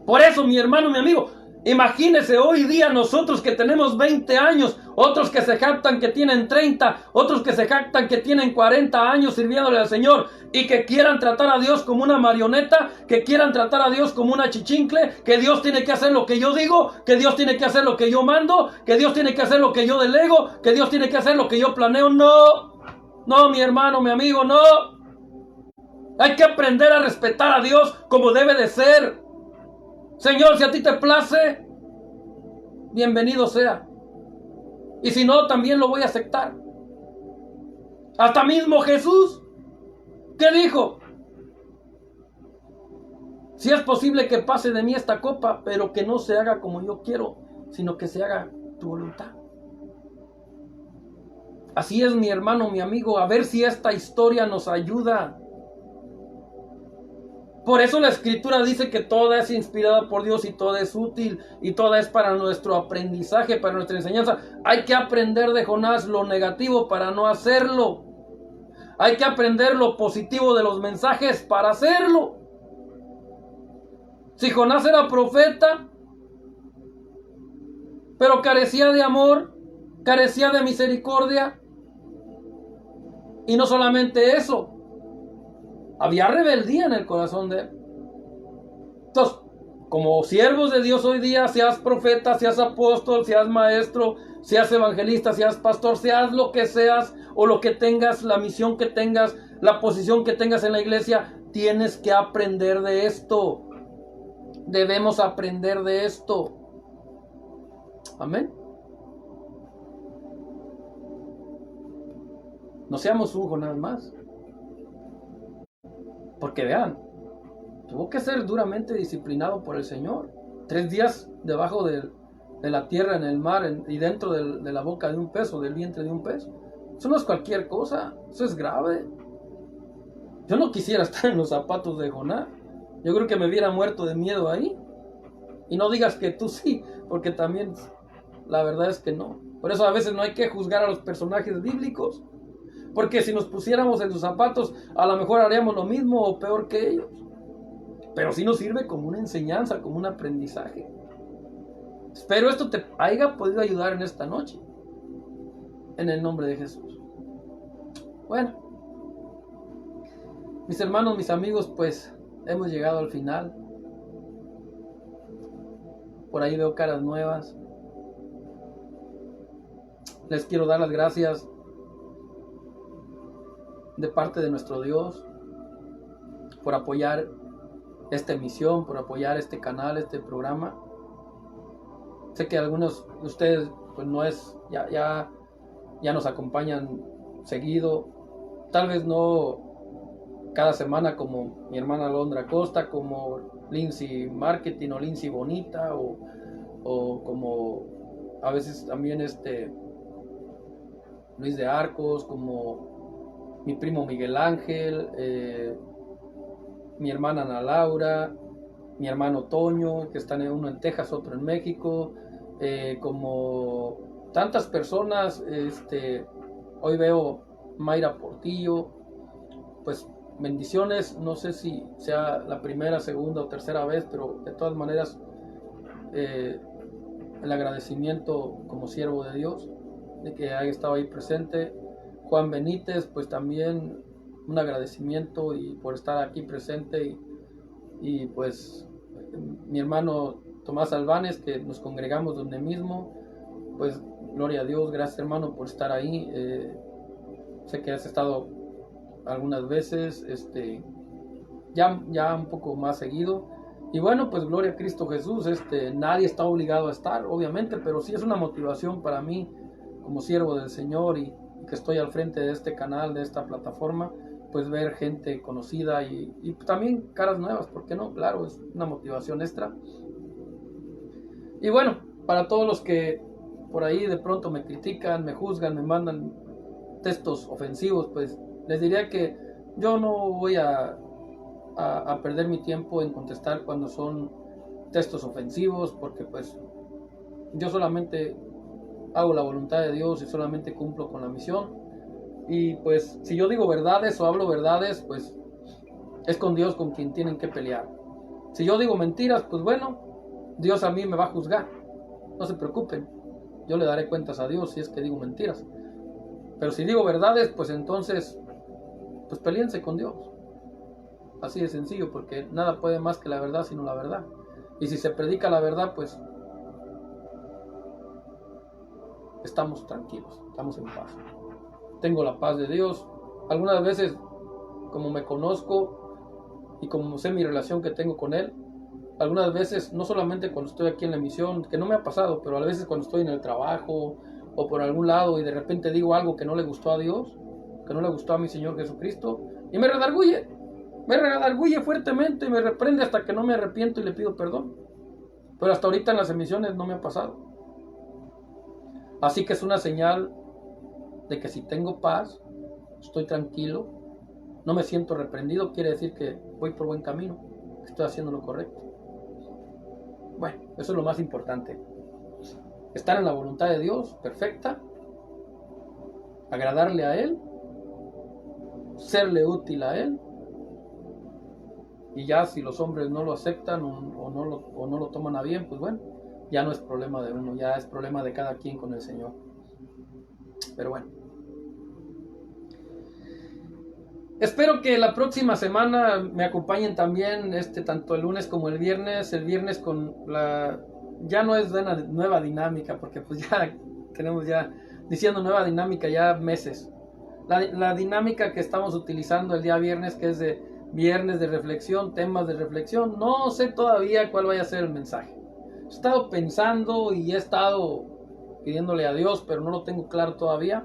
Por eso, mi hermano, mi amigo, imagínese hoy día nosotros que tenemos 20 años, otros que se jactan que tienen 30, otros que se jactan que tienen 40 años sirviéndole al Señor, y que quieran tratar a Dios como una marioneta, que quieran tratar a Dios como una chichincle, que Dios tiene que hacer lo que yo digo, que Dios tiene que hacer lo que yo mando, que Dios tiene que hacer lo que yo delego, que Dios tiene que hacer lo que yo planeo. No, mi hermano, mi amigo, no. Hay que aprender a respetar a Dios como debe de ser. Señor, si a ti te place, bienvenido sea. Y si no, también lo voy a aceptar. Hasta mismo Jesús, ¿qué dijo? Si es posible que pase de mí esta copa, pero que no se haga como yo quiero, sino que se haga tu voluntad. Así es, mi hermano, mi amigo, a ver si esta historia nos ayuda. Por eso la Escritura dice que toda es inspirada por Dios y toda es útil y toda es para nuestro aprendizaje, para nuestra enseñanza. Hay que aprender de Jonás lo negativo para no hacerlo. Hay que aprender lo positivo de los mensajes para hacerlo. Si Jonás era profeta, pero carecía de amor, carecía de misericordia, y no solamente eso, había rebeldía en el corazón de él. Entonces, como siervos de Dios hoy día, seas profeta, seas apóstol, seas maestro, seas evangelista, seas pastor, seas lo que seas o lo que tengas, la misión que tengas, la posición que tengas en la iglesia, tienes que aprender de esto. Debemos aprender de esto. Amén. No seamos un Jonás más. Porque vean, tuvo que ser duramente disciplinado por el Señor. 3 días debajo de la tierra, en el mar, y dentro de la boca de un pez, del vientre de un pez. Eso no es cualquier cosa, eso es grave. Yo no quisiera estar en los zapatos de Jonás. Yo creo que me hubiera muerto de miedo ahí. Y no digas que tú sí, porque también la verdad es que no. Por eso a veces no hay que juzgar a los personajes bíblicos. Porque si nos pusiéramos en sus zapatos, a lo mejor haríamos lo mismo o peor que ellos. Pero sí nos sirve como una enseñanza, como un aprendizaje. Espero esto te haya podido ayudar en esta noche. En el nombre de Jesús. Bueno, mis hermanos, mis amigos, pues hemos llegado al final. Por ahí veo caras nuevas. Les quiero dar las gracias de parte de nuestro Dios por apoyar esta emisión, por apoyar este canal, este programa. Sé que algunos de ustedes pues no es, ya nos acompañan seguido, tal vez no cada semana como mi hermana Londra Costa, como Lindsay Marketing o Lindsay Bonita, o como a veces también Luis de Arcos, como mi primo Miguel Ángel, mi hermana Ana Laura, mi hermano Toño, que están uno en Texas, otro en México, como tantas personas. Hoy veo Mayra Portillo. Pues bendiciones, no sé si sea la primera, segunda o tercera vez, pero de todas maneras el agradecimiento como siervo de Dios de que haya estado ahí presente. Juan Benítez, pues también un agradecimiento y por estar aquí presente, y pues mi hermano Tomás Albanes, que nos congregamos donde mismo, pues gloria a Dios, gracias hermano por estar ahí. Sé que has estado algunas veces, ya un poco más seguido, y bueno, pues gloria a Cristo Jesús. Nadie está obligado a estar, obviamente, pero sí es una motivación para mí como siervo del Señor y que estoy al frente de este canal, de esta plataforma, pues ver gente conocida y también caras nuevas, ¿por qué no? Claro, es una motivación extra. Y bueno, para todos los que por ahí de pronto me critican, me juzgan, me mandan textos ofensivos, pues les diría que yo no voy a perder mi tiempo en contestar cuando son textos ofensivos, porque pues yo solamente hago la voluntad de Dios y solamente cumplo con la misión. Y pues si yo digo verdades o hablo verdades, pues es con Dios con quien tienen que pelear. Si yo digo mentiras, pues bueno, Dios a mí me va a juzgar. No se preocupen, yo le daré cuentas a Dios si es que digo mentiras. Pero si digo verdades, pues entonces pues peleense con Dios. Así de sencillo, porque nada puede más que la verdad sino la verdad. Y si se predica la verdad, pues estamos tranquilos, estamos en paz. Tengo la paz de Dios. Algunas veces, como me conozco y como sé mi relación que tengo con Él, algunas veces, no solamente cuando estoy aquí en la misión, que no me ha pasado, pero a veces cuando estoy en el trabajo o por algún lado y de repente digo algo que no le gustó a Dios, que no le gustó a mi Señor Jesucristo, y me redarguye fuertemente y me reprende hasta que no me arrepiento y le pido perdón. Pero hasta ahorita en las emisiones no me ha pasado. Así que es una señal de que si tengo paz, estoy tranquilo, no me siento reprendido, quiere decir que voy por buen camino, que estoy haciendo lo correcto. Bueno, eso es lo más importante. Estar en la voluntad de Dios, perfecta, agradarle a Él, serle útil a Él, y ya si los hombres no lo aceptan o no lo toman a bien, pues bueno, ya no es problema de uno, ya es problema de cada quien con el Señor. Pero bueno, Espero que la próxima semana me acompañen también, tanto el lunes como el viernes con ya no es de una nueva dinámica, porque pues ya tenemos ya diciendo nueva dinámica ya meses. La dinámica que estamos utilizando el día viernes, que es de viernes de reflexión, temas de reflexión, no sé todavía cuál vaya a ser el mensaje. He estado pensando y he estado pidiéndole a Dios, pero no lo tengo claro todavía.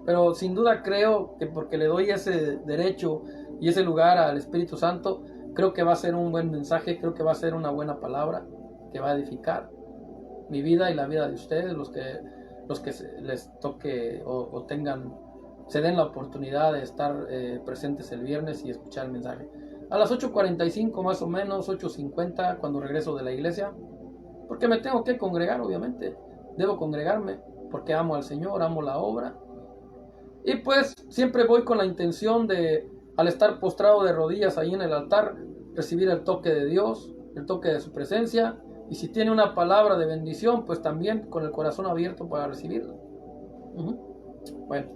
Pero sin duda creo que porque le doy ese derecho y ese lugar al Espíritu Santo, creo que va a ser un buen mensaje, creo que va a ser una buena palabra que va a edificar mi vida y la vida de ustedes, los que les toque o tengan, se den la oportunidad de estar presentes el viernes y escuchar el mensaje. A las 8:45 más o menos, 8:50, cuando regreso de la iglesia, porque me tengo que congregar, obviamente, debo congregarme, porque amo al Señor, amo la obra. Y pues siempre voy con la intención de, al estar postrado de rodillas ahí en el altar, recibir el toque de Dios, el toque de su presencia. Y si tiene una palabra de bendición, pues también con el corazón abierto para recibirla. Bueno.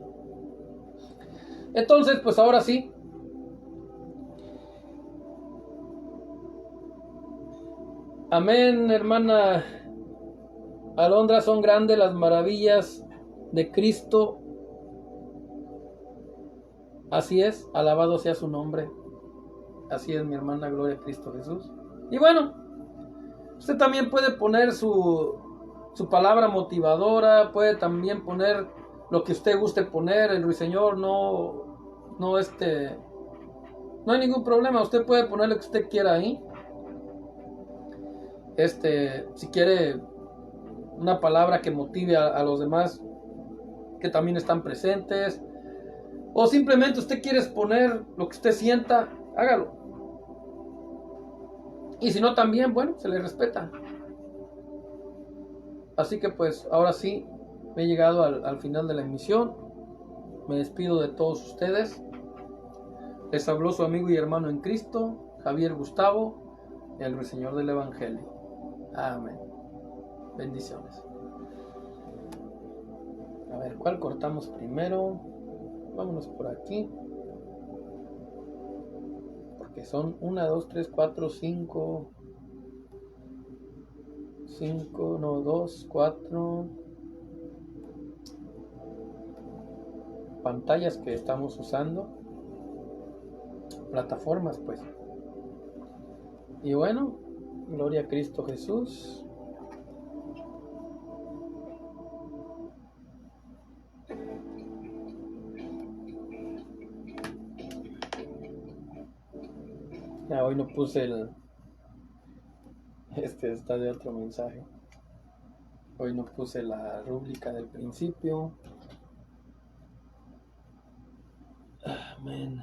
Entonces, pues ahora sí. Amén, hermana Alondra, son grandes las maravillas de Cristo. Así es, alabado sea su nombre. Así es, mi hermana, gloria a Cristo Jesús. Y bueno, usted también puede poner su palabra motivadora, puede también poner lo que usted guste poner. El ruiseñor no hay ningún problema. Usted puede poner lo que usted quiera ahí. Si quiere una palabra que motive a los demás que también están presentes, o simplemente usted quiere exponer lo que usted sienta, hágalo. Y si no también, bueno, se le respeta. Así que pues ahora sí, he llegado al final de la emisión. Me despido de todos ustedes. Les habló su amigo y hermano en Cristo, Javier Gustavo, el Ruiseñor del Evangelio. Amén. Bendiciones. A ver, ¿cuál cortamos primero? Vámonos por aquí. Porque son 1, 2, 3, 4, 5. 5, no, 2, 4 pantallas que estamos usando. Plataformas, pues. Y bueno, gloria a Cristo Jesús. Ya, hoy no puse el... está de otro mensaje. Hoy no puse la rúbrica del principio. Amén.